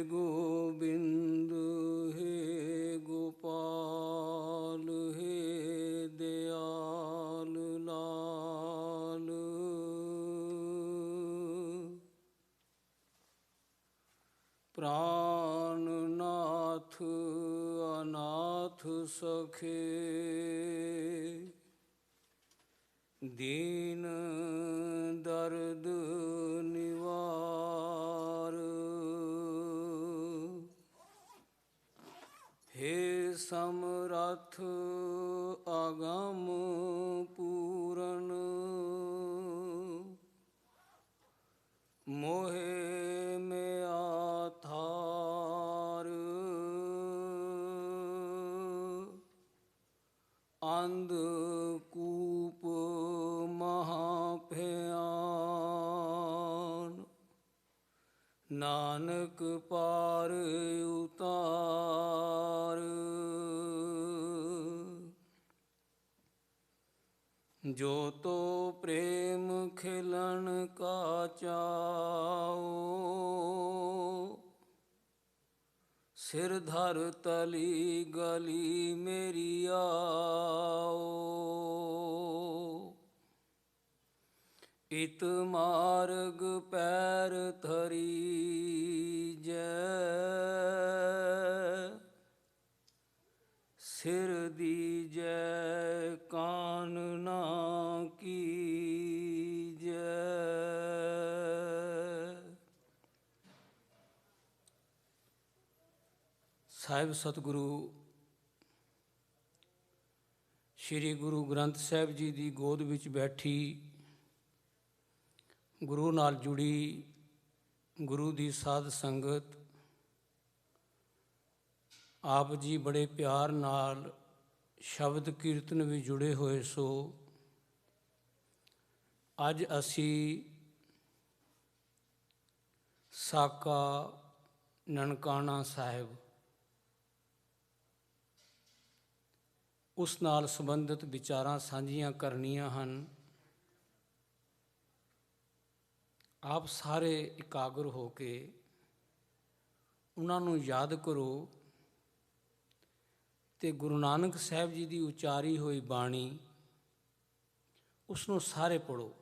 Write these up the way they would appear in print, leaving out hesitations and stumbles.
गोविंद हे गोपाल हे दयाल लाल। प्राणनाथ अनाथ सखे दीन दर्द निवार। हे समरथ अगम पूरन मोहे में आधार। अंधकूप महाभयान नानक पार उतार। जो तो प्रेम खिलन का चाओ सिर धर तली गली मेरी आओ। इत मार्ग पैर धरी जय सिर दीजै कान ना कीजै। ਸਾਹਿਬ ਸਤਿਗੁਰੂ ਸ਼੍ਰੀ ਗੁਰੂ ਗ੍ਰੰਥ ਸਾਹਿਬ ਜੀ ਦੀ ਗੋਦ ਵਿੱਚ ਬੈਠੀ ਗੁਰੂ ਨਾਲ ਜੁੜੀ ਗੁਰੂ ਦੀ ਸਾਧ ਸੰਗਤ, ਆਪ ਜੀ ਬੜੇ ਪਿਆਰ ਨਾਲ ਸ਼ਬਦ ਕੀਰਤਨ ਵੀ ਜੁੜੇ ਹੋਏ ਸੋ ਅੱਜ ਅਸੀਂ ਸਾਕਾ ਨਨਕਾਣਾ ਸਾਹਿਬ ਉਸ ਨਾਲ ਸੰਬੰਧਿਤ ਵਿਚਾਰਾਂ ਸਾਂਝੀਆਂ ਕਰਨੀਆਂ ਹਨ। ਆਪ ਸਾਰੇ ਇਕਾਗਰ ਹੋ ਕੇ ਉਹਨਾਂ ਨੂੰ ਯਾਦ ਕਰੋ ਅਤੇ ਗੁਰੂ ਨਾਨਕ ਸਾਹਿਬ ਜੀ ਦੀ ਉਚਾਰੀ ਹੋਈ ਬਾਣੀ ਉਸ ਨੂੰ ਸਾਰੇ ਪੜ੍ਹੋ।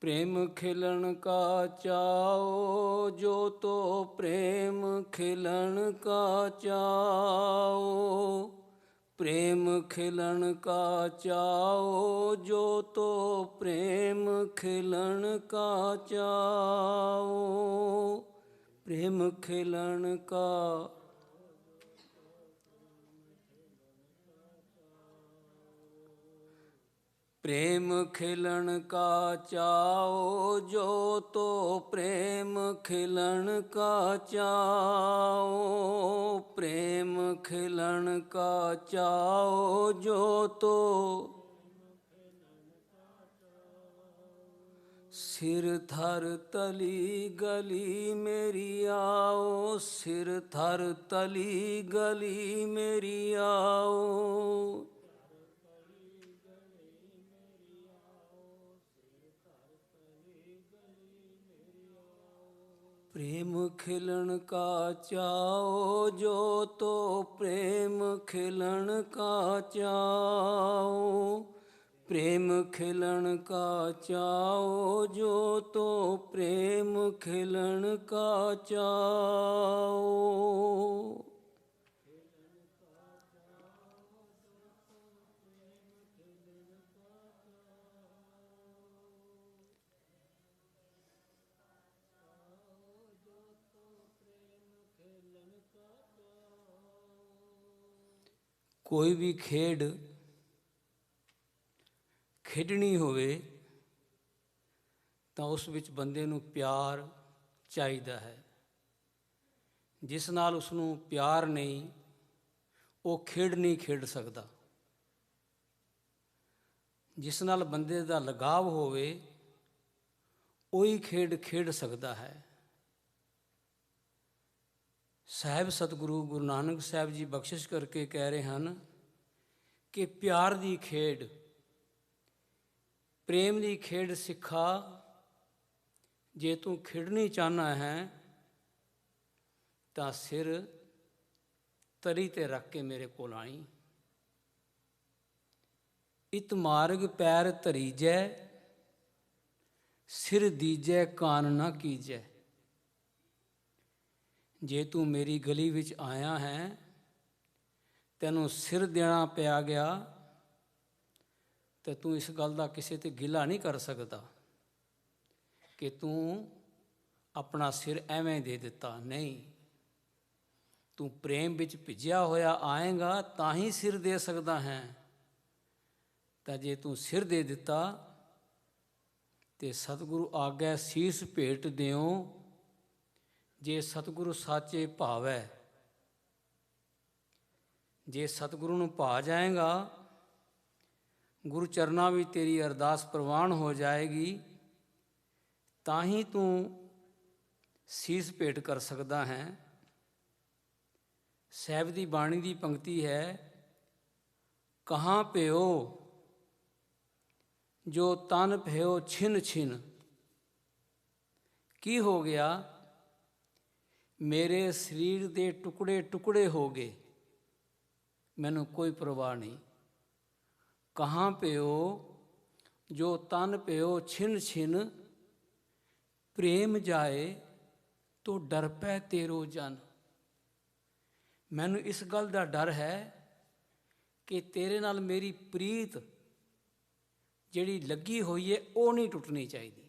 प्रेम खिलन का चाओ जो तो प्रेम खिलन का चाओ। प्रेम खिलन का चाओ जो तो प्रेम खिलन का चाओ। प्रेम खिलन का प्रेम खिलन का चाओ जो तो प्रेम खिलन का चाओ। प्रेम खिलन का चाओ जो तो सिर धर तली गली मेरी आओ। सिर धर तली गली मेरी आओ। प्रेम खिलन का चाओ जो तो प्रेम खिलन का चाओ। प्रेम खिलन का चाओ जो तो प्रेम खिलन का चाओ। ਕੋਈ ਵੀ ਖੇਡ ਖੇਡਣੀ ਹੋਵੇ ਤਾਂ ਉਸ ਵਿੱਚ ਬੰਦੇ ਨੂੰ ਪਿਆਰ ਚਾਹੀਦਾ ਹੈ। ਜਿਸ ਨਾਲ ਉਸ ਨੂੰ ਪਿਆਰ ਨਹੀਂ ਉਹ ਖੇਡ ਨਹੀਂ ਖੇਡ ਸਕਦਾ। ਜਿਸ ਨਾਲ ਬੰਦੇ ਦਾ ਲਗਾਵ ਹੋਵੇ ਉਹੀ ਖੇਡ ਖੇਡ ਸਕਦਾ ਹੈ। ਸਾਹਿਬ ਸਤਿਗੁਰੂ ਗੁਰੂ ਨਾਨਕ ਸਾਹਿਬ ਜੀ ਬਖਸ਼ਿਸ਼ ਕਰਕੇ ਕਹਿ ਰਹੇ ਹਨ ਕਿ ਪਿਆਰ ਦੀ ਖੇਡ, ਪ੍ਰੇਮ ਦੀ ਖੇਡ ਸਿੱਖਾ ਜੇ ਤੂੰ ਖਿੜਨੀ ਚਾਹੁੰਦਾ ਹੈ ਤਾਂ ਸਿਰ ਤਰੀ 'ਤੇ ਰੱਖ ਕੇ ਮੇਰੇ ਕੋਲ ਆਈ। ਇਤ ਮਾਰਗ ਪੈਰ ਧਰੀਜੈ, ਸਿਰ ਦੀਜੈ ਕਾਨ ਨਾ ਕੀਜੈ। ਜੇ ਤੂੰ ਮੇਰੀ ਗਲੀ ਵਿੱਚ ਆਇਆ ਹੈ, ਤੈਨੂੰ ਸਿਰ ਦੇਣਾ ਪਿਆ ਗਿਆ, ਤੇ ਤੂੰ ਇਸ ਗੱਲ ਦਾ ਕਿਸੇ 'ਤੇ ਗਿਲਾ ਨਹੀਂ ਕਰ ਸਕਦਾ ਕਿ ਤੂੰ ਆਪਣਾ ਸਿਰ ਐਵੇਂ ਦੇ ਦਿੱਤਾ। ਨਹੀਂ, ਤੂੰ ਪ੍ਰੇਮ ਵਿੱਚ ਭਿੱਜਿਆ ਹੋਇਆ ਆਏਗਾ ਤਾਂ ਹੀ ਸਿਰ ਦੇ ਸਕਦਾ ਹੈ। ਤਾਂ ਜੇ ਤੂੰ ਸਿਰ ਦੇ ਦਿੱਤਾ ਤੇ ਸਤਿਗੁਰੂ ਆਗੈ ਸੀਸ ਭੇਟ ਦਿਓ। ਜੇ ਸਤਿਗੁਰੂ ਸਾਚੇ ਭਾਵੈ, ਜੇ ਸਤਿਗੁਰੂ ਨੂੰ ਭਾ ਜਾਏਗਾ, ਗੁਰੂ ਚਰਨਾਂ ਵਿੱਚ ਤੇਰੀ ਅਰਦਾਸ ਪ੍ਰਵਾਨ ਹੋ ਜਾਏਗੀ, ਤਾਂ ਹੀ ਤੂੰ ਸੀਸ ਭੇਟ ਕਰ ਸਕਦਾ ਹੈ। ਸਾਹਿਬ ਦੀ ਬਾਣੀ ਦੀ ਪੰਕਤੀ ਹੈ, ਕਹਾਂ ਭਇਓ ਜੋ ਤਨ ਭਇਓ ਛਿਨ ਛਿਨ। ਕੀ ਹੋ ਗਿਆ? ਮੇਰੇ ਸਰੀਰ ਦੇ ਟੁਕੜੇ ਟੁਕੜੇ ਹੋ ਗਏ, ਮੈਨੂੰ ਕੋਈ ਪਰਵਾਹ ਨਹੀਂ। ਕਹਾਂ ਭਇਓ ਜੋ ਤਨ ਭਇਓ ਛਿਨ ਛਿਨ, ਪ੍ਰੇਮ ਜਾਏ ਤੋ ਡਰ ਪੈ ਤੇਰੋ ਜਨ। ਮੈਨੂੰ ਇਸ ਗੱਲ ਦਾ ਡਰ ਹੈ ਕਿ ਤੇਰੇ ਨਾਲ ਮੇਰੀ ਪ੍ਰੀਤ ਜਿਹੜੀ ਲੱਗੀ ਹੋਈ ਹੈ ਉਹ ਨਹੀਂ ਟੁੱਟਣੀ ਚਾਹੀਦੀ।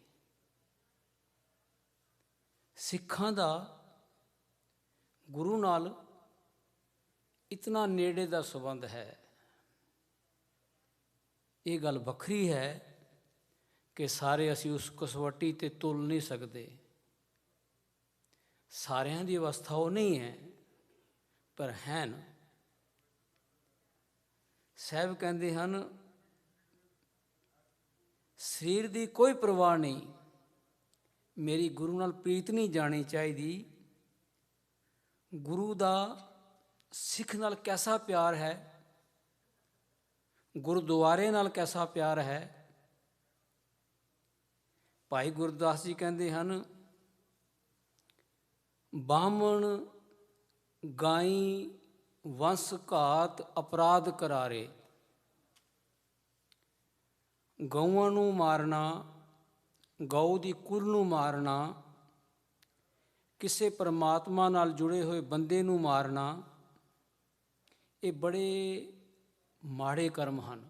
ਸਿੱਖਾਂ ਦਾ ਗੁਰੂ ਨਾਲ ਇਤਨਾ ਨੇੜੇ ਦਾ ਸੰਬੰਧ ਹੈ। ਇਹ ਗੱਲ ਵੱਖਰੀ ਹੈ ਕਿ ਸਾਰੇ ਅਸੀਂ ਉਸ ਕਸਵੱਟੀ 'ਤੇ ਤੁਲ ਨਹੀਂ ਸਕਦੇ। ਸਾਰਿਆਂ ਦੀ ਅਵਸਥਾ ਉਹ ਨਹੀਂ ਹੈ, ਪਰ ਹਨ। ਸਾਹਿਬ ਕਹਿੰਦੇ ਹਨ, ਸਰੀਰ ਦੀ ਕੋਈ ਪਰਵਾਹ ਨਹੀਂ, ਮੇਰੀ ਗੁਰੂ ਨਾਲ ਪ੍ਰੀਤ ਨਹੀਂ ਜਾਣੀ ਚਾਹੀਦੀ। ਗੁਰੂ ਦਾ ਸਿੱਖ ਨਾਲ ਕੈਸਾ ਪਿਆਰ ਹੈ, ਗੁਰਦੁਆਰੇ ਨਾਲ ਕੈਸਾ ਪਿਆਰ ਹੈ। ਭਾਈ ਗੁਰਦਾਸ ਜੀ ਕਹਿੰਦੇ ਹਨ, ਬਾਹਮਣ ਗਾਈ ਵੰਸ ਘਾਤ ਅਪਰਾਧ ਕਰਾਰੇ। ਗਊਆਂ ਨੂੰ ਮਾਰਨਾ, ਗਊ ਦੀ ਕੁਲ ਨੂੰ ਮਾਰਨਾ, ਕਿਸੇ ਪਰਮਾਤਮਾ ਨਾਲ ਜੁੜੇ ਹੋਏ ਬੰਦੇ ਨੂੰ ਮਾਰਨਾ, ਇਹ ਬੜੇ ਮਾੜੇ ਕਰਮ ਹਨ।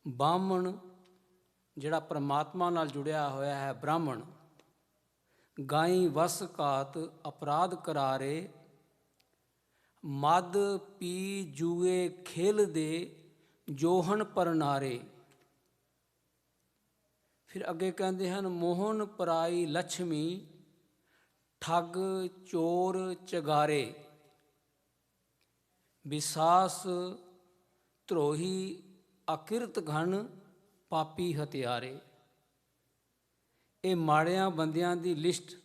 ਬਾਹਮਣ ਜਿਹੜਾ ਪਰਮਾਤਮਾ ਨਾਲ ਜੁੜਿਆ ਹੋਇਆ ਹੈ, ਬ੍ਰਾਹਮਣ, ਗਾਈ ਵਸ ਘਾਤ ਅਪਰਾਧ ਕਰਾਰੇ, ਮਦ ਪੀ ਜੂਏ ਖੇਲਦੇ ਜੋਹਨ ਪਰਨਾਰੇ। ਫਿਰ ਅੱਗੇ ਕਹਿੰਦੇ ਹਨ, ਮੋਹਨ ਪਰਾਈ ਲਛਮੀ, ਠੱਗ ਚੋਰ ਚਗਾਰੇ, ਵਿਸਾਸ ਧਰੋਹੀ ਅਕਿਰਤ ਘਨ, ਪਾਪੀ ਹਤਿਆਰੇ। ਇਹ ਮਾੜਿਆਂ ਬੰਦਿਆਂ ਦੀ ਲਿਸਟ,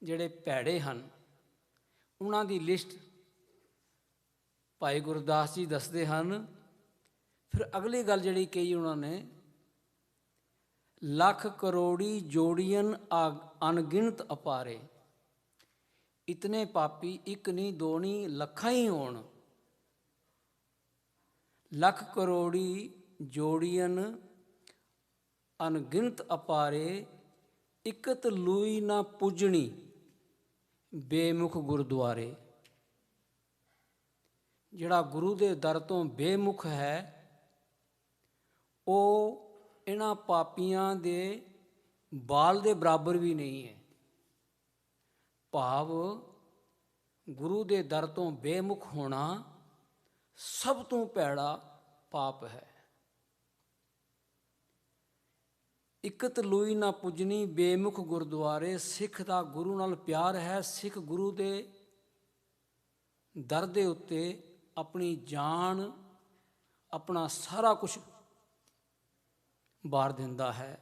ਜਿਹੜੇ ਭੈੜੇ ਹਨ, ਉਹਨਾਂ ਦੀ ਲਿਸਟ ਭਾਈ ਗੁਰਦਾਸ ਜੀ ਦੱਸਦੇ ਹਨ। ਫਿਰ ਅਗਲੀ ਗੱਲ ਜਿਹੜੀ ਕਹੀ ਉਹਨਾਂ ਨੇ, ਲੱਖ ਕਰੋੜੀ ਜੋੜੀਅਨ ਅਣਗਿਣਤ ਅਪਾਰੇ। ਇਤਨੇ ਪਾਪੀ ਇੱਕ ਨਹੀਂ ਦੋ ਨਹੀਂ ਲੱਖਾਂ ਹੀ ਹੋਣ। ਲੱਖ ਕਰੋੜੀ ਜੋੜੀਅਨ ਅਣਗਿਣਤ ਅਪਾਰੇ, ਇਕਤ ਲੂਈ ਨਾ ਪੁੱਜਣੀ ਬੇਮੁਖ ਗੁਰਦੁਆਰੇ। ਜਿਹੜਾ ਗੁਰੂ ਦੇ ਦਰ ਤੋਂ ਬੇਮੁਖ ਹੈ, ਉਹ ਇਹਨਾਂ ਪਾਪੀਆਂ ਦੇ ਬਾਲ ਦੇ ਬਰਾਬਰ ਵੀ ਨਹੀਂ ਹੈ। ਭਾਵ ਗੁਰੂ ਦੇ ਦਰ ਤੋਂ ਬੇਮੁਖ ਹੋਣਾ ਸਭ ਤੋਂ ਭੈੜਾ ਪਾਪ ਹੈ। ਇਕਤ ਲੂਈ ਨਾ ਪੁੱਜਣੀ ਬੇਮੁਖ ਗੁਰਦੁਆਰੇ। ਸਿੱਖ ਦਾ ਗੁਰੂ ਨਾਲ ਪਿਆਰ ਹੈ। ਸਿੱਖ ਗੁਰੂ ਦੇ ਦਰ ਦੇ ਉੱਤੇ ਆਪਣੀ ਜਾਨ, ਆਪਣਾ ਸਾਰਾ ਕੁਝ ਵਾਰ ਦਿੰਦਾ ਹੈ।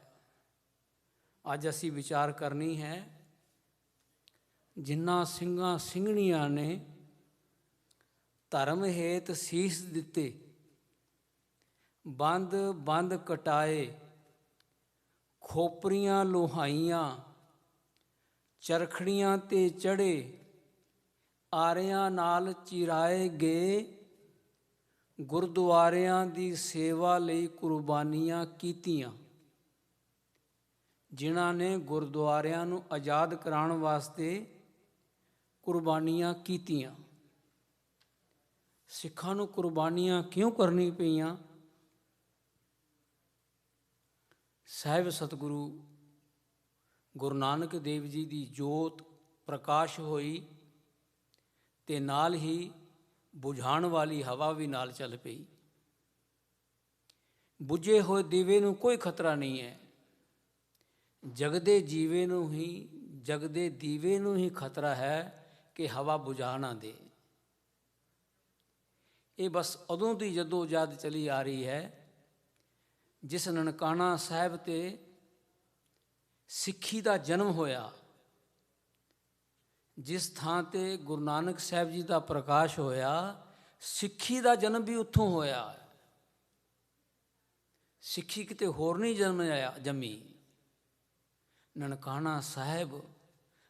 ਅੱਜ ਅਸੀਂ ਵਿਚਾਰ ਕਰਨੀ ਹੈ, ਜਿਨ੍ਹਾਂ ਸਿੰਘਾਂ ਸਿੰਘਣੀਆਂ ਨੇ ਧਰਮ ਹੇਤ ਸੀਸ ਦਿੱਤੇ, ਬੰਦ ਬੰਦ ਕਟਾਏ, ਖੋਪਰੀਆਂ ਲੋਹਾਈਆਂ ਚਰਖੜੀਆਂ ਤੇ ਚੜ੍ਹੇ, ਆਰਿਆਂ ਨਾਲ ਚਿਰਾਏ ਗਏ, ਗੁਰਦੁਆਰਿਆਂ ਦੀ ਸੇਵਾ ਲਈ ਕੁਰਬਾਨੀਆਂ ਕੀਤੀਆਂ। ਜਿਨ੍ਹਾਂ ਨੇ ਗੁਰਦੁਆਰਿਆਂ ਨੂੰ ਆਜ਼ਾਦ ਕਰਾਉਣ ਵਾਸਤੇ ਕੁਰਬਾਨੀਆਂ ਕੀਤੀਆਂ। ਸਿੱਖਾਂ ਨੂੰ ਕੁਰਬਾਨੀਆਂ ਕਿਉਂ ਕਰਨੀ ਪਈਆਂ? ਸਾਹਿਬ ਸਤਿਗੁਰੂ ਗੁਰੂ ਨਾਨਕ ਦੇਵ ਜੀ ਦੀ ਜੋਤ ਪ੍ਰਕਾਸ਼ ਹੋਈ ਤੇ ਨਾਲ ਹੀ ਬੁਝਾਉਣ ਵਾਲੀ ਹਵਾ ਵੀ ਨਾਲ ਚੱਲ ਪਈ। ਬੁਝੇ ਹੋਏ ਦੀਵੇ ਨੂੰ ਕੋਈ ਖਤਰਾ ਨਹੀਂ ਹੈ, ਜਗਦੇ ਦੀਵੇ ਨੂੰ ਹੀ ਖਤਰਾ ਹੈ ਕਿ ਹਵਾ ਬੁਝਾ ਨਾ ਦੇ। ਇਹ ਬਸ ਉਦੋਂ ਦੀ ਜਦੋਜਹਿਦ ਚਲੀ ਆ ਰਹੀ ਹੈ ਜਿਸ ਨਨਕਾਣਾ ਸਾਹਿਬ ਤੇ ਸਿੱਖੀ ਦਾ ਜਨਮ ਹੋਇਆ, ਜਿਸ ਥਾਂ ਤੇ ਗੁਰੂ ਨਾਨਕ ਸਾਹਿਬ ਜੀ ਦਾ ਪ੍ਰਕਾਸ਼ ਹੋਇਆ, ਸਿੱਖੀ ਦਾ ਜਨਮ ਵੀ ਉੱਥੋਂ ਹੋਇਆ। ਸਿੱਖੀ ਕਿਤੇ ਹੋਰ ਨਹੀਂ ਜੰਮੀ। ਨਨਕਾਣਾ ਸਾਹਿਬ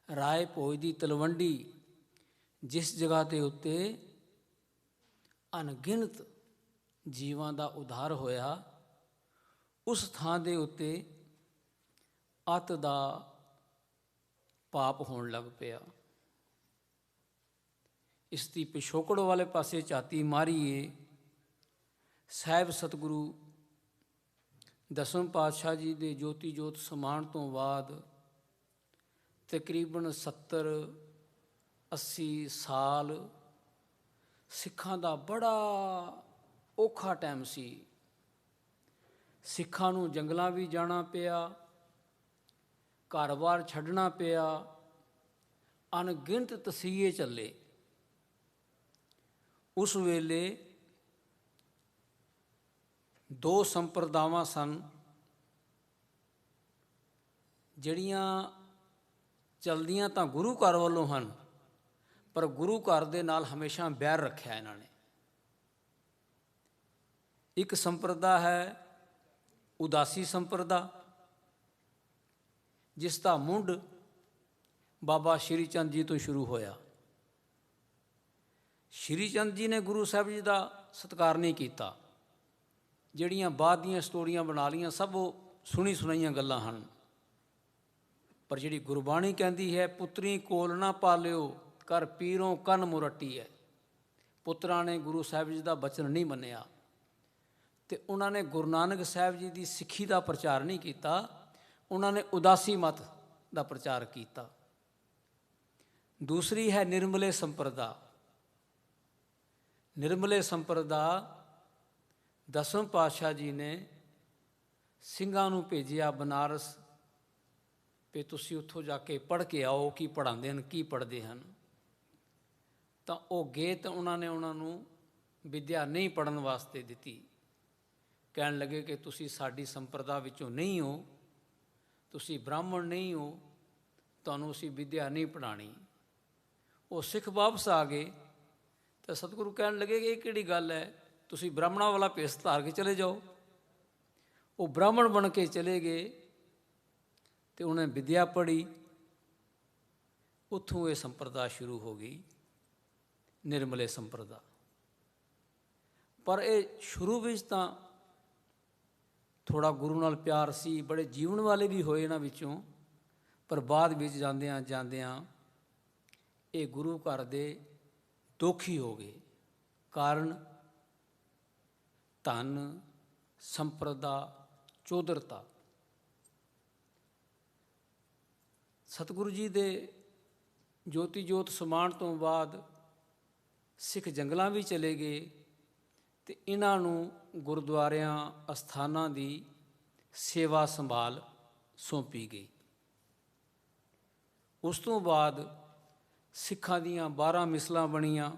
ਰਾਏ ਭੋਜ ਦੀ ਤਲਵੰਡੀ, ਜਿਸ ਜਗ੍ਹਾ ਦੇ ਉੱਤੇ ਅਣਗਿਣਤ ਜੀਵਾਂ ਦਾ ਉਧਾਰ ਹੋਇਆ, ਉਸ ਥਾਂ ਦੇ ਉੱਤੇ ਅੱਤ ਦਾ ਪਾਪ ਹੋਣ ਲੱਗ ਪਿਆ। ਇਸ ਦੀ ਪਿਛੋਕੜ ਵਾਲੇ ਪਾਸੇ ਝਾਤੀ ਮਾਰੀਏ, ਸਾਹਿਬ ਸਤਿਗੁਰੂ ਦਸਮ ਪਾਤਸ਼ਾਹ ਜੀ ਦੇ ਜੋਤੀ ਜੋਤ ਸਮਾਉਣ ਤੋਂ ਬਾਅਦ ਤਕਰੀਬਨ 70-80 ਸਾਲ ਸਿੱਖਾਂ ਦਾ ਬੜਾ ਔਖਾ ਟਾਈਮ ਸੀ। ਸਿੱਖਾਂ ਨੂੰ ਜੰਗਲਾਂ ਵੀ ਜਾਣਾ ਪਿਆ, ਘਰ-ਬਾਰ ਛੱਡਣਾ ਪਿਆ, ਅਣਗਿਣਤ ਤਸੀਹੇ ਚੱਲੇ। ਉਸ ਵੇਲੇ ਦੋ ਸੰਪਰਦਾਵਾਂ ਸਨ ਜਿਹੜੀਆਂ ਚਲਦੀਆਂ ਤਾਂ ਗੁਰੂ ਘਰ ਵੱਲੋਂ ਹਨ, ਪਰ ਗੁਰੂ ਘਰ ਦੇ ਨਾਲ ਹਮੇਸ਼ਾ ਬੈਰ ਰੱਖਿਆ ਇਹਨਾਂ ਨੇ। ਇੱਕ ਸੰਪਰਦਾ ਹੈ ਉਦਾਸੀ ਸੰਪਰਦਾ, ਜਿਸ ਦਾ ਮੁੱਢ ਬਾਬਾ ਸ਼੍ਰੀ ਚੰਦ ਜੀ ਤੋਂ ਸ਼ੁਰੂ ਹੋਇਆ। ਸ਼੍ਰੀ ਚੰਦ ਜੀ ਨੇ ਗੁਰੂ ਸਾਹਿਬ ਜੀ ਦਾ ਸਤਿਕਾਰ ਨਹੀਂ ਕੀਤਾ। ਜਿਹੜੀਆਂ ਬਾਅਦ ਦੀਆਂ ਸਟੋਰੀਆਂ ਬਣਾ ਲਈਆਂ ਸਭ ਉਹ ਸੁਣੀ ਸੁਣਾਈਆਂ ਗੱਲਾਂ ਹਨ। ਪਰ ਜਿਹੜੀ ਗੁਰਬਾਣੀ ਕਹਿੰਦੀ ਹੈ, ਪੁੱਤਰੀ ਕੋਲ ਨਾ ਪਾਲਿਓ, ਕਰ ਪੀਰੋਂ ਕੰਨ ਮੁਰੱਟੀ ਹੈ। ਪੁੱਤਰਾਂ ਨੇ ਗੁਰੂ ਸਾਹਿਬ ਜੀ ਦਾ ਬਚਨ ਨਹੀਂ ਮੰਨਿਆ ਅਤੇ ਉਹਨਾਂ ਨੇ ਗੁਰੂ ਨਾਨਕ ਸਾਹਿਬ ਜੀ ਦੀ ਸਿੱਖੀ ਦਾ ਪ੍ਰਚਾਰ ਨਹੀਂ ਕੀਤਾ, ਉਹਨਾਂ ਨੇ ਉਦਾਸੀ ਮਤ ਦਾ ਪ੍ਰਚਾਰ ਕੀਤਾ। ਦੂਸਰੀ ਹੈ ਨਿਰਮਲੇ ਸੰਪਰਦਾ। ਨਿਰਮਲੇ ਸੰਪਰਦਾ ਦਸਮ ਪਾਤਸ਼ਾਹ ਜੀ ਨੇ ਸਿੰਘਾਂ ਨੂੰ ਭੇਜਿਆ ਬਨਾਰਸ ਵੀ ਤੁਸੀਂ ਉੱਥੋਂ ਜਾ ਕੇ ਪੜ੍ਹ ਕੇ ਆਓ, ਕੀ ਪੜ੍ਹਾਉਂਦੇ ਹਨ, ਕੀ ਪੜ੍ਹਦੇ ਹਨ। ਤਾਂ ਉਹ ਗਏ ਤਾਂ ਉਹਨਾਂ ਨੇ ਉਹਨਾਂ ਨੂੰ ਵਿੱਦਿਆ ਨਹੀਂ ਪੜ੍ਹਨ ਵਾਸਤੇ ਦਿੱਤੀ। ਕਹਿਣ ਲੱਗੇ ਕਿ ਤੁਸੀਂ ਸਾਡੀ ਸੰਪਰਦਾ ਵਿੱਚੋਂ ਨਹੀਂ ਹੋ, ਤੁਸੀਂ ਬ੍ਰਾਹਮਣ ਨਹੀਂ ਹੋ, ਤੁਹਾਨੂੰ ਅਸੀਂ ਵਿੱਦਿਆ ਨਹੀਂ ਪੜ੍ਹਾਉਣੀ। ਉਹ ਸਿੱਖ ਵਾਪਸ ਆ ਗਏ ਤਾਂ ਸਤਿਗੁਰੂ ਕਹਿਣ ਲੱਗੇ ਕਿ ਇਹ ਕਿਹੜੀ ਗੱਲ ਹੈ, ਤੁਸੀਂ ਬ੍ਰਾਹਮਣਾਂ ਵਾਲਾ ਭੇਸ ਧਾਰ ਕੇ ਚਲੇ ਜਾਓ। ਉਹ ਬ੍ਰਾਹਮਣ ਬਣ ਕੇ ਚਲੇ ਗਏ ਅਤੇ ਉਹਨੇ ਵਿੱਦਿਆ ਪੜ੍ਹੀ। ਉੱਥੋਂ ਇਹ ਸੰਪਰਦਾ ਸ਼ੁਰੂ ਹੋ ਗਈ, ਨਿਰਮਲੇ ਸੰਪਰਦਾ। ਪਰ ਇਹ ਸ਼ੁਰੂ ਵਿੱਚ ਤਾਂ ਥੋੜ੍ਹਾ ਗੁਰੂ ਨਾਲ ਪਿਆਰ ਸੀ, ਬੜੇ ਜੀਵਨ ਵਾਲੇ ਵੀ ਹੋਏ ਇਹਨਾਂ ਵਿੱਚੋਂ, ਪਰ ਬਾਅਦ ਵਿੱਚ ਜਾਂਦਿਆਂ ਜਾਂਦਿਆਂ ਇਹ ਗੁਰੂ ਘਰ ਦੇ ਦੋਖੀ ਹੋ ਗਏ। ਕਾਰਨ ਧਨ ਸੰਪਰਦਾ ਚੌਧਰਤਾ। ਸਤਿਗੁਰੂ ਜੀ ਦੇ ਜੋਤੀ ਜੋਤ ਸਮਾਉਣ ਤੋਂ ਬਾਅਦ ਸਿੱਖ ਜੰਗਲਾਂ ਵੀ ਚਲੇ ਗਏ ਅਤੇ ਇਹਨਾਂ ਨੂੰ ਗੁਰਦੁਆਰਿਆਂ ਅਸਥਾਨਾਂ ਦੀ ਸੇਵਾ ਸੰਭਾਲ ਸੌਂਪੀ ਗਈ। ਉਸ ਤੋਂ ਬਾਅਦ ਸਿੱਖਾਂ ਦੀਆਂ 12 ਮਿਸਲਾਂ ਬਣੀਆਂ,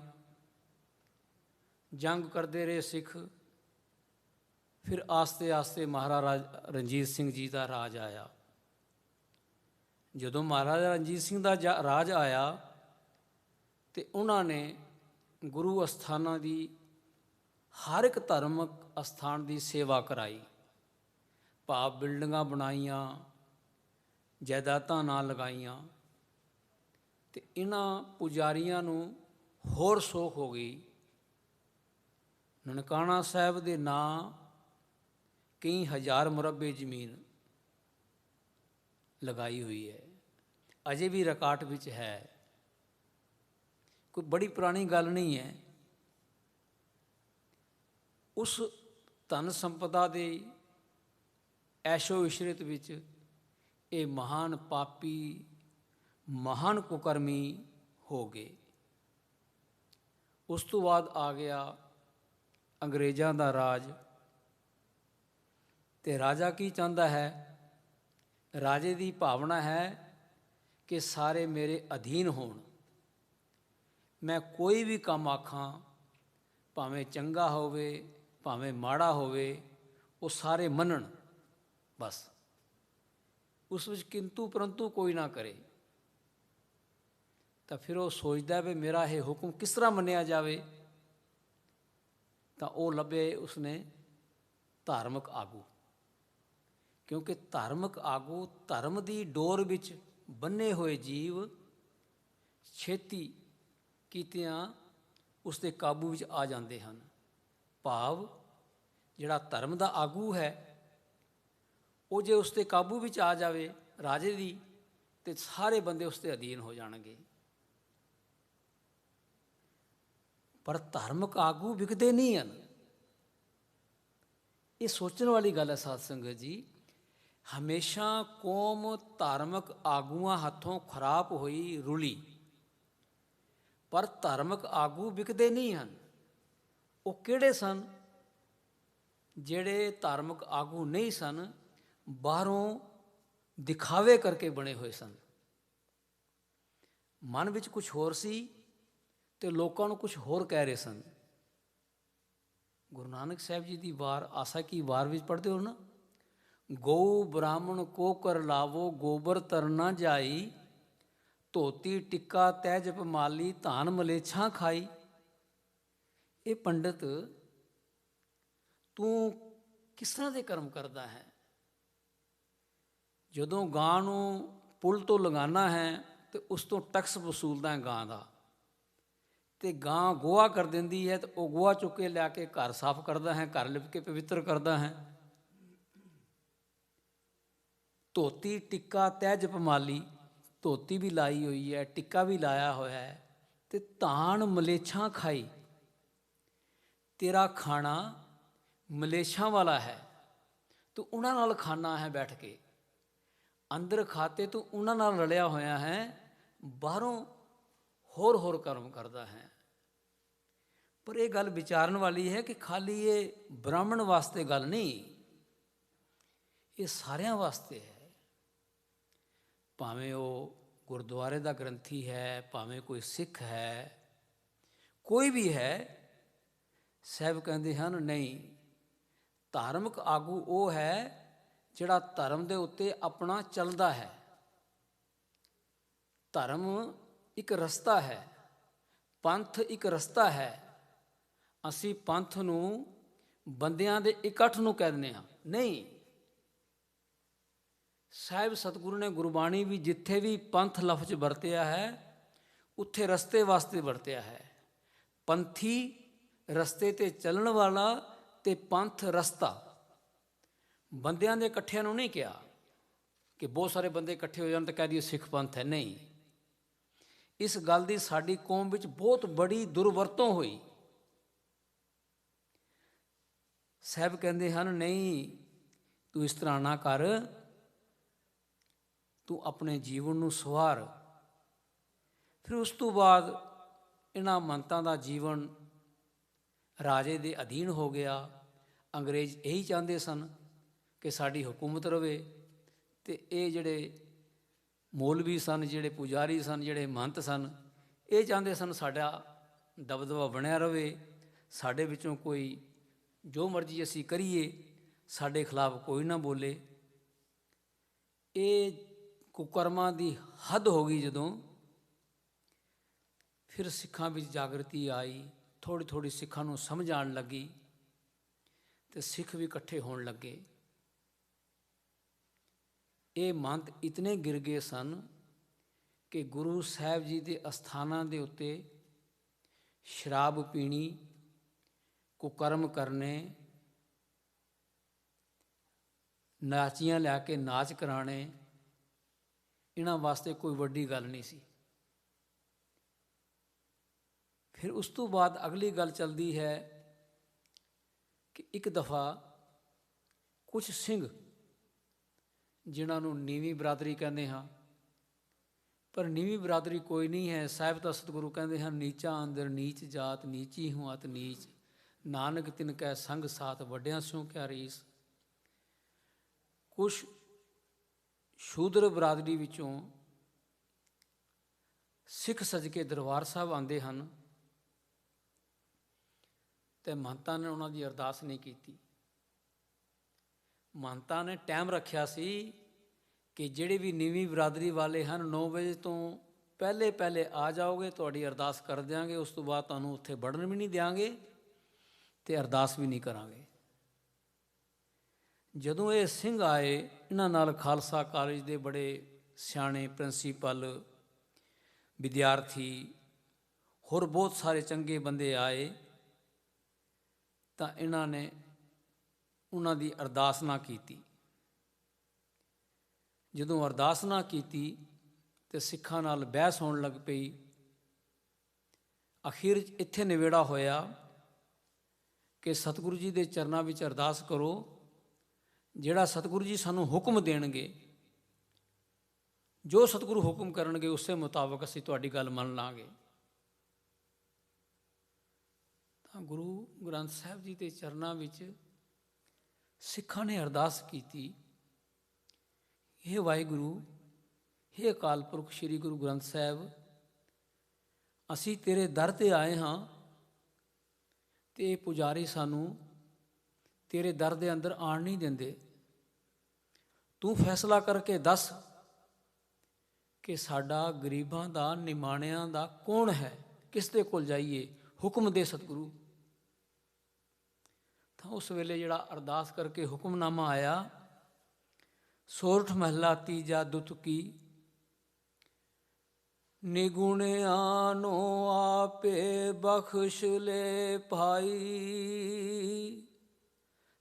ਜੰਗ ਕਰਦੇ ਰਹੇ ਸਿੱਖ। ਫਿਰ ਆਸਤੇ ਆਸਤੇ ਮਹਾਰਾਜਾ ਰਣਜੀਤ ਸਿੰਘ ਜੀ ਦਾ ਰਾਜ ਆਇਆ। ਜਦੋਂ ਮਹਾਰਾਜਾ ਰਣਜੀਤ ਸਿੰਘ ਦਾ ਰਾਜ ਆਇਆ ਅਤੇ ਉਹਨਾਂ ਨੇ ਗੁਰੂ ਅਸਥਾਨਾਂ ਦੀ, ਹਰ ਇੱਕ ਧਾਰਮਿਕ ਅਸਥਾਨ ਦੀ ਸੇਵਾ ਕਰਾਈ। ਭਾਵ ਬਿਲਡਿੰਗਾਂ ਬਣਾਈਆਂ, ਜਾਇਦਾਦਾਂ ਨਾਲ ਲਗਾਈਆਂ, ਤੇ ਇਹਨਾਂ ਪੁਜਾਰੀਆਂ ਨੂੰ ਹੋਰ ਸੋਖ ਹੋ ਗਈ। ਨਨਕਾਣਾ ਸਾਹਿਬ ਦੇ ਨਾਂ ਕਈ ਹਜ਼ਾਰ ਮੁਰੱਬੇ ਜ਼ਮੀਨ ਲਗਾਈ ਹੋਈ ਹੈ, ਅਜੇ ਵੀ ਰਿਕਾਰਡ ਵਿੱਚ ਹੈ, ਕੋਈ ਬੜੀ ਪੁਰਾਣੀ ਗੱਲ ਨਹੀਂ ਹੈ। ਉਸ ਧਨ ਸੰਪਦਾ ਦੇ ਐਸ਼ੋ ਇਸ਼ਰਤ ਵਿੱਚ ਇਹ ਮਹਾਨ ਪਾਪੀ, ਮਹਾਨ ਕੁਕਰਮੀ ਹੋ ਗਏ। ਉਸ ਤੋਂ ਬਾਅਦ ਆ ਗਿਆ ਅੰਗਰੇਜ਼ਾਂ ਦਾ ਰਾਜ। ਤੇ ਰਾਜਾ ਕੀ ਚਾਹੁੰਦਾ ਹੈ? ਰਾਜੇ ਦੀ ਭਾਵਨਾ ਹੈ ਕਿ ਸਾਰੇ ਮੇਰੇ ਅਧੀਨ ਹੋਣ, ਮੈਂ ਕੋਈ ਵੀ ਕੰਮ ਆਖਾਂ, ਭਾਵੇਂ ਚੰਗਾ ਹੋਵੇ ਭਾਵੇਂ ਮਾੜਾ ਹੋਵੇ, ਉਹ ਸਾਰੇ ਮੰਨਣ, ਬਸ ਉਸ ਵਿੱਚ ਕਿੰਤੂ ਪਰੰਤੂ ਕੋਈ ਨਾ ਕਰੇ। ਤਾਂ ਫਿਰ ਉਹ ਸੋਚਦਾ ਵੀ ਮੇਰਾ ਇਹ ਹੁਕਮ ਕਿਸ ਤਰ੍ਹਾਂ ਮੰਨਿਆ ਜਾਵੇ। ਤਾਂ ਉਹ ਲੱਭੇ ਉਸਨੇ ਧਾਰਮਿਕ ਆਗੂ, ਕਿਉਂਕਿ ਧਾਰਮਿਕ ਆਗੂ ਧਰਮ ਦੀ ਡੋਰ ਵਿੱਚ ਬੰਨੇ ਹੋਏ ਜੀਵ ਛੇਤੀ ਕੀਤਿਆਂ ਉਸ ਦੇ ਕਾਬੂ ਵਿੱਚ ਆ ਜਾਂਦੇ ਹਨ। ਭਾਵ ਜਿਹੜਾ ਧਰਮ ਦਾ ਆਗੂ ਹੈ, ਉਹ ਜੇ ਉਸ ਦੇ ਕਾਬੂ ਵਿੱਚ ਆ ਜਾਵੇ ਰਾਜੇ ਦੀ, ਤੇ ਸਾਰੇ ਬੰਦੇ ਉਸ ਦੇ ਅਧੀਨ ਹੋ ਜਾਣਗੇ। ਪਰ ਧਾਰਮਿਕ ਆਗੂ ਵਿਕਦੇ ਨਹੀਂ ਹਨ। ਇਹ ਸੋਚਣ ਵਾਲੀ ਗੱਲ ਹੈ ਸਾਧ ਸੰਗਤ ਜੀ। ਹਮੇਸ਼ਾ ਕੌਮ ਧਾਰਮਿਕ ਆਗੂਆਂ ਹੱਥੋਂ ਖਰਾਬ ਹੋਈ ਰੁਲੀ, ਪਰ ਧਾਰਮਿਕ ਆਗੂ ਵਿਕਦੇ ਨਹੀਂ ਹਨ। ਉਹ ਕਿਹੜੇ ਸਨ? ਜਿਹੜੇ ਧਾਰਮਿਕ ਆਗੂ ਨਹੀਂ ਸਨ, ਬਾਹਰੋਂ ਦਿਖਾਵੇ ਕਰਕੇ ਬਣੇ ਹੋਏ ਸਨ। ਮਨ ਵਿੱਚ ਕੁਝ ਹੋਰ ਸੀ ਤੇ ਲੋਕਾਂ ਨੂੰ ਕੁਝ ਹੋਰ ਕਹਿ ਰਹੇ ਸਨ। ਗੁਰੂ ਨਾਨਕ ਸਾਹਿਬ ਜੀ ਦੀ ਵਾਰ, ਆਸਾ ਕੀ ਵਾਰ ਵਿੱਚ ਪੜ੍ਹਦੇ ਹੋ ਨਾ, ਗਊ ਬ੍ਰਾਹਮਣ ਕੋ ਕਰ ਲਾਵੋ, ਗੋਬਰ ਤਰ ਨਾ ਜਾਈ, ਧੋਤੀ ਟਿੱਕਾ ਤੈ ਜਪ ਮਾਲੀ, ਧਾਨ ਮਲੇਛਾਂ ਖਾਈ। ਇਹ ਪੰਡਿਤ, ਤੂੰ ਕਿਸ ਤਰ੍ਹਾਂ ਦੇ ਕਰਮ ਕਰਦਾ ਹੈ? ਜਦੋਂ ਗਾਂ ਨੂੰ ਪੁੱਲ ਤੋਂ ਲਗਾਉਣਾ ਹੈ ਤੇ ਉਸ ਤੋਂ ਟੈਕਸ ਵਸੂਲਦਾ ਹੈ ਗਾਂ ਦਾ, ਤੇ ਗਾਂ ਗੋਹਾ ਕਰ ਦਿੰਦੀ ਹੈ, ਤੇ ਉਹ ਗੋਹਾ ਚੁੱਕ ਕੇ ਲਿਆ ਕੇ ਘਰ ਸਾਫ਼ ਕਰਦਾ ਹੈ, ਘਰ ਲਿਪ ਕੇ ਪਵਿੱਤਰ ਕਰਦਾ ਹੈ। ਧੋਤੀ ਟਿੱਕਾ ਤੈ ਜਪ ਮਾਲੀ, ਧੋਤੀ ਵੀ ਲਾਈ ਹੋਈ ਹੈ, ਟਿੱਕਾ ਵੀ ਲਾਇਆ ਹੋਇਆ ਹੈ, ਤੇ ਧਾਨ ਮਲੇਛਾਂ ਖਾਈ। ਤੇਰਾ ਖਾਣਾ ਮਲੇਛਾਂ ਵਾਲਾ ਹੈ, ਤੂੰ ਉਹਨਾਂ ਨਾਲ ਖਾਣਾ ਹੈ ਬੈਠ ਕੇ, ਅੰਦਰ ਖਾਤੇ ਤੂੰ ਉਹਨਾਂ ਨਾਲ ਰਲਿਆ ਹੋਇਆ ਹੈ, ਬਾਹਰੋਂ ਹੋਰ ਕਰਮ ਕਰਦਾ ਹੈ। ਪਰ ਇਹ ਗੱਲ ਵਿਚਾਰਨ ਵਾਲੀ ਹੈ ਕਿ ਖਾਲੀ ਇਹ ਬ੍ਰਾਹਮਣ ਵਾਸਤੇ ਗੱਲ ਨਹੀਂ, ਇਹ ਸਾਰਿਆਂ ਵਾਸਤੇ ਹੈ। ਭਾਵੇਂ ਉਹ ਗੁਰਦੁਆਰੇ ਦਾ ਗ੍ਰੰਥੀ ਹੈ, ਭਾਵੇਂ ਕੋਈ ਸਿੱਖ ਹੈ, ਕੋਈ ਵੀ ਹੈ, ਸਾਹਿਬ ਕਹਿੰਦੇ ਹਨ ਨਹੀਂ, ਧਾਰਮਿਕ ਆਗੂ ਉਹ ਹੈ ਜਿਹੜਾ ਧਰਮ ਦੇ ਉੱਤੇ ਆਪਣਾ ਚੱਲਦਾ ਹੈ। ਧਰਮ ਇੱਕ ਰਸਤਾ ਹੈ, ਪੰਥ ਇੱਕ ਰਸਤਾ ਹੈ। ਅਸੀਂ ਪੰਥ ਨੂੰ ਬੰਦਿਆਂ ਦੇ ਇਕੱਠ ਨੂੰ ਕਹਿੰਦੇ ਹਾਂ, ਨਹੀਂ। ਸਾਹਿਬ ਸਤਿਗੁਰੂ ਨੇ ਗੁਰਬਾਣੀ ਵੀ ਜਿੱਥੇ ਵੀ ਪੰਥ ਲਫ਼ਜ਼ ਵਰਤਿਆ ਹੈ, ਉੱਥੇ ਰਸਤੇ ਵਾਸਤੇ ਵਰਤਿਆ ਹੈ। ਪੰਥੀ ਰਸਤੇ 'ਤੇ ਚੱਲਣ ਵਾਲਾ, ਤੇ ਪੰਥ ਰਸਤਾ। ਬੰਦਿਆਂ ਦੇ ਇਕੱਠਿਆਂ ਨੂੰ ਨਹੀਂ ਕਿਹਾ ਕਿ ਬਹੁਤ ਸਾਰੇ ਬੰਦੇ ਇਕੱਠੇ ਹੋ ਜਾਣ ਤਾਂ ਕਹਿ ਦਈਏ ਸਿੱਖ ਪੰਥ ਹੈ, ਨਹੀਂ। ਇਸ ਗੱਲ ਦੀ ਸਾਡੀ ਕੌਮ ਵਿੱਚ ਬਹੁਤ ਬੜੀ ਦੁਰਵਰਤੋਂ ਹੋਈ। ਸਾਹਿਬ ਕਹਿੰਦੇ ਹਨ ਨਹੀਂ, ਤੂੰ ਇਸ ਤਰ੍ਹਾਂ ਨਾ ਕਰ, ਤੂੰ ਆਪਣੇ ਜੀਵਨ ਨੂੰ ਸਵਾਰ। ਫਿਰ ਉਸ ਤੋਂ ਬਾਅਦ ਇਹਨਾਂ ਮੰਤਾਂ ਦਾ ਜੀਵਨ ਰਾਜੇ ਦੇ ਅਧੀਨ ਹੋ ਗਿਆ। ਅੰਗਰੇਜ਼ ਇਹੀ ਚਾਹੁੰਦੇ ਸਨ ਕਿ ਸਾਡੀ ਹਕੂਮਤ ਰਵੇ, ਤੇ ਇਹ ਜਿਹੜੇ ਮੌਲਵੀ ਸਨ, ਜਿਹੜੇ ਪੁਜਾਰੀ ਸਨ, ਜਿਹੜੇ ਮਹੰਤ ਸਨ, ਇਹ ਚਾਹੁੰਦੇ ਸਨ ਸਾਡਾ ਦਬਦਬਾ ਬਣਿਆ ਰਵੇ, ਸਾਡੇ ਵਿੱਚੋਂ ਕੋਈ ਜੋ ਮਰਜ਼ੀ ਅਸੀਂ ਕਰੀਏ, ਸਾਡੇ ਖਿਲਾਫ ਕੋਈ ਨਾ ਬੋਲੇ। ਇਹ ਕੁਕਰਮਾਂ ਦੀ ਹੱਦ ਹੋ ਗਈ। ਜਦੋਂ ਫਿਰ ਸਿੱਖਾਂ ਵਿੱਚ ਜਾਗਰਤੀ ਆਈ, ਥੋੜ੍ਹੀ ਥੋੜ੍ਹੀ ਸਿੱਖਾਂ ਨੂੰ ਸਮਝ ਆਉਣ ਲੱਗੀ, ਤੇ ਸਿੱਖ ਵੀ ਇਕੱਠੇ ਹੋਣ ਲੱਗੇ। ਇਹ ਮੰਤ ਇਤਨੇ ਗਿਰ ਗਏ ਸਨ ਕਿ ਗੁਰੂ ਸਾਹਿਬ ਜੀ ਦੇ ਅਸਥਾਨਾਂ ਦੇ ਉੱਤੇ ਸ਼ਰਾਬ ਪੀਣੀ, ਕੁਕਰਮ ਕਰਨੇ, ਨਾਚੀਆਂ ਲਿਆ ਕੇ ਨਾਚ ਕਰਾਣੇ, ਇਹਨਾਂ ਵਾਸਤੇ ਕੋਈ ਵੱਡੀ ਗੱਲ ਨਹੀਂ ਸੀ। ਫਿਰ ਉਸ ਤੋਂ ਬਾਅਦ ਅਗਲੀ ਗੱਲ ਚੱਲਦੀ ਹੈ ਕਿ ਇੱਕ ਦਫਾ ਕੁਝ ਸਿੰਘ, ਜਿਨ੍ਹਾਂ ਨੂੰ ਨੀਵੀਂ ਬਰਾਦਰੀ ਕਹਿੰਦੇ ਹਾਂ, ਪਰ ਨੀਵੀਂ ਬਰਾਦਰੀ ਕੋਈ ਨਹੀਂ ਹੈ। ਸਾਹਿਬ ਤਾਂ ਸਤਿਗੁਰੂ ਕਹਿੰਦੇ ਹਨ, ਨੀਚਾ ਅੰਦਰ ਨੀਚ ਜਾਤ, ਨੀਚੀ ਹੂੰ ਅਤ ਨੀਚ, ਨਾਨਕ ਤਿਨ ਕੈ ਸੰਗ ਸਾਥ, ਵੱਡਿਆਂ ਸਿਉ ਕਿਆ ਰੀਸ। ਕੁਛ ਸ਼ੂਦਰ ਬਰਾਦਰੀ ਵਿੱਚੋਂ ਸਿੱਖ ਸੱਜ ਕੇ ਦਰਬਾਰ ਸਾਹਿਬ ਆਉਂਦੇ ਹਨ ਅਤੇ ਮਹੰਤਾਂ ਨੇ ਉਹਨਾਂ ਦੀ ਅਰਦਾਸ ਨਹੀਂ ਕੀਤੀ। ਮਹੰਤਾਂ ਨੇ ਟਾਈਮ ਰੱਖਿਆ ਸੀ ਕਿ ਜਿਹੜੇ ਵੀ ਨੀਵੀਂ ਬਰਾਦਰੀ ਵਾਲੇ ਹਨ 9 ਵਜੇ ਤੋਂ ਪਹਿਲੇ ਆ ਜਾਓਗੇ, ਤੁਹਾਡੀ ਅਰਦਾਸ ਕਰ ਦਿਆਂਗੇ, ਉਸ ਤੋਂ ਬਾਅਦ ਤੁਹਾਨੂੰ ਉੱਥੇ ਵੜਨ ਵੀ ਨਹੀਂ ਦਿਆਂਗੇ ਅਤੇ ਅਰਦਾਸ ਵੀ ਨਹੀਂ ਕਰਾਂਗੇ। ਜਦੋਂ ਇਹ ਸਿੰਘ ਆਏ, ਇਹਨਾਂ ਨਾਲ ਖਾਲਸਾ ਕਾਲਜ ਦੇ ਬੜੇ ਸਿਆਣੇ ਪ੍ਰਿੰਸੀਪਲ, ਵਿਦਿਆਰਥੀ, ਹੋਰ ਬਹੁਤ ਸਾਰੇ ਚੰਗੇ ਬੰਦੇ ਆਏ, ਤਾਂ ਇਹਨਾਂ ਨੇ ਉਹਨਾਂ ਦੀ ਅਰਦਾਸ ਨਾ ਕੀਤੀ। ਜਦੋਂ ਅਰਦਾਸ ਨਾ ਕੀਤੀ ਤਾਂ ਸਿੱਖਾਂ ਨਾਲ ਬਹਿਸ ਹੋਣ ਲੱਗ ਪਈ। ਅਖੀਰ ਇੱਥੇ ਨਿਬੇੜਾ ਹੋਇਆ ਕਿ ਸਤਿਗੁਰੂ ਜੀ ਦੇ ਚਰਨਾਂ ਵਿੱਚ ਅਰਦਾਸ ਕਰੋ, ਜਿਹੜਾ ਸਤਿਗੁਰੂ ਜੀ ਸਾਨੂੰ ਹੁਕਮ ਦੇਣਗੇ, ਜੋ ਸਤਿਗੁਰੂ ਹੁਕਮ ਕਰਨਗੇ ਉਸੇ ਮੁਤਾਬਕ ਅਸੀਂ ਤੁਹਾਡੀ ਗੱਲ ਮੰਨ ਲਾਂਗੇ। ਤਾਂ ਗੁਰੂ ਗ੍ਰੰਥ ਸਾਹਿਬ ਜੀ ਦੇ ਚਰਨਾਂ ਵਿੱਚ ਸਿੱਖਾਂ ਨੇ ਅਰਦਾਸ ਕੀਤੀ, ਹੇ ਵਾਹਿਗੁਰੂ, ਹੇ ਅਕਾਲ ਪੁਰਖ ਸ੍ਰੀ ਗੁਰੂ ਗ੍ਰੰਥ ਸਾਹਿਬ, ਅਸੀਂ ਤੇਰੇ ਦਰ 'ਤੇ ਆਏ ਹਾਂ ਅਤੇ ਇਹ ਪੁਜਾਰੀ ਸਾਨੂੰ ਤੇਰੇ ਦਰ ਦੇ ਅੰਦਰ ਆਉਣ ਨਹੀਂ ਦਿੰਦੇ। ਤੂੰ ਫੈਸਲਾ ਕਰਕੇ ਦੱਸ ਕਿ ਸਾਡਾ ਗਰੀਬਾਂ ਦਾ, ਨਿਮਾਣਿਆਂ ਦਾ ਕੌਣ ਹੈ, ਕਿਸ ਦੇ ਕੋਲ ਜਾਈਏ, ਹੁਕਮ ਦੇ ਸਤਿਗੁਰੂ। ਤਾਂ ਉਸ ਵੇਲੇ ਜਿਹੜਾ ਅਰਦਾਸ ਕਰਕੇ ਹੁਕਮਨਾਮਾ ਆਇਆ, ਸੋਰਠ ਮਹਲਾ ਤੀਜਾ ਦੁੱਤ ਕੀ, ਨਿਗੁਣਿਆਂ ਨੂੰ ਆਪੇ ਬਖਸ਼ ਲੈ ਭਾਈ,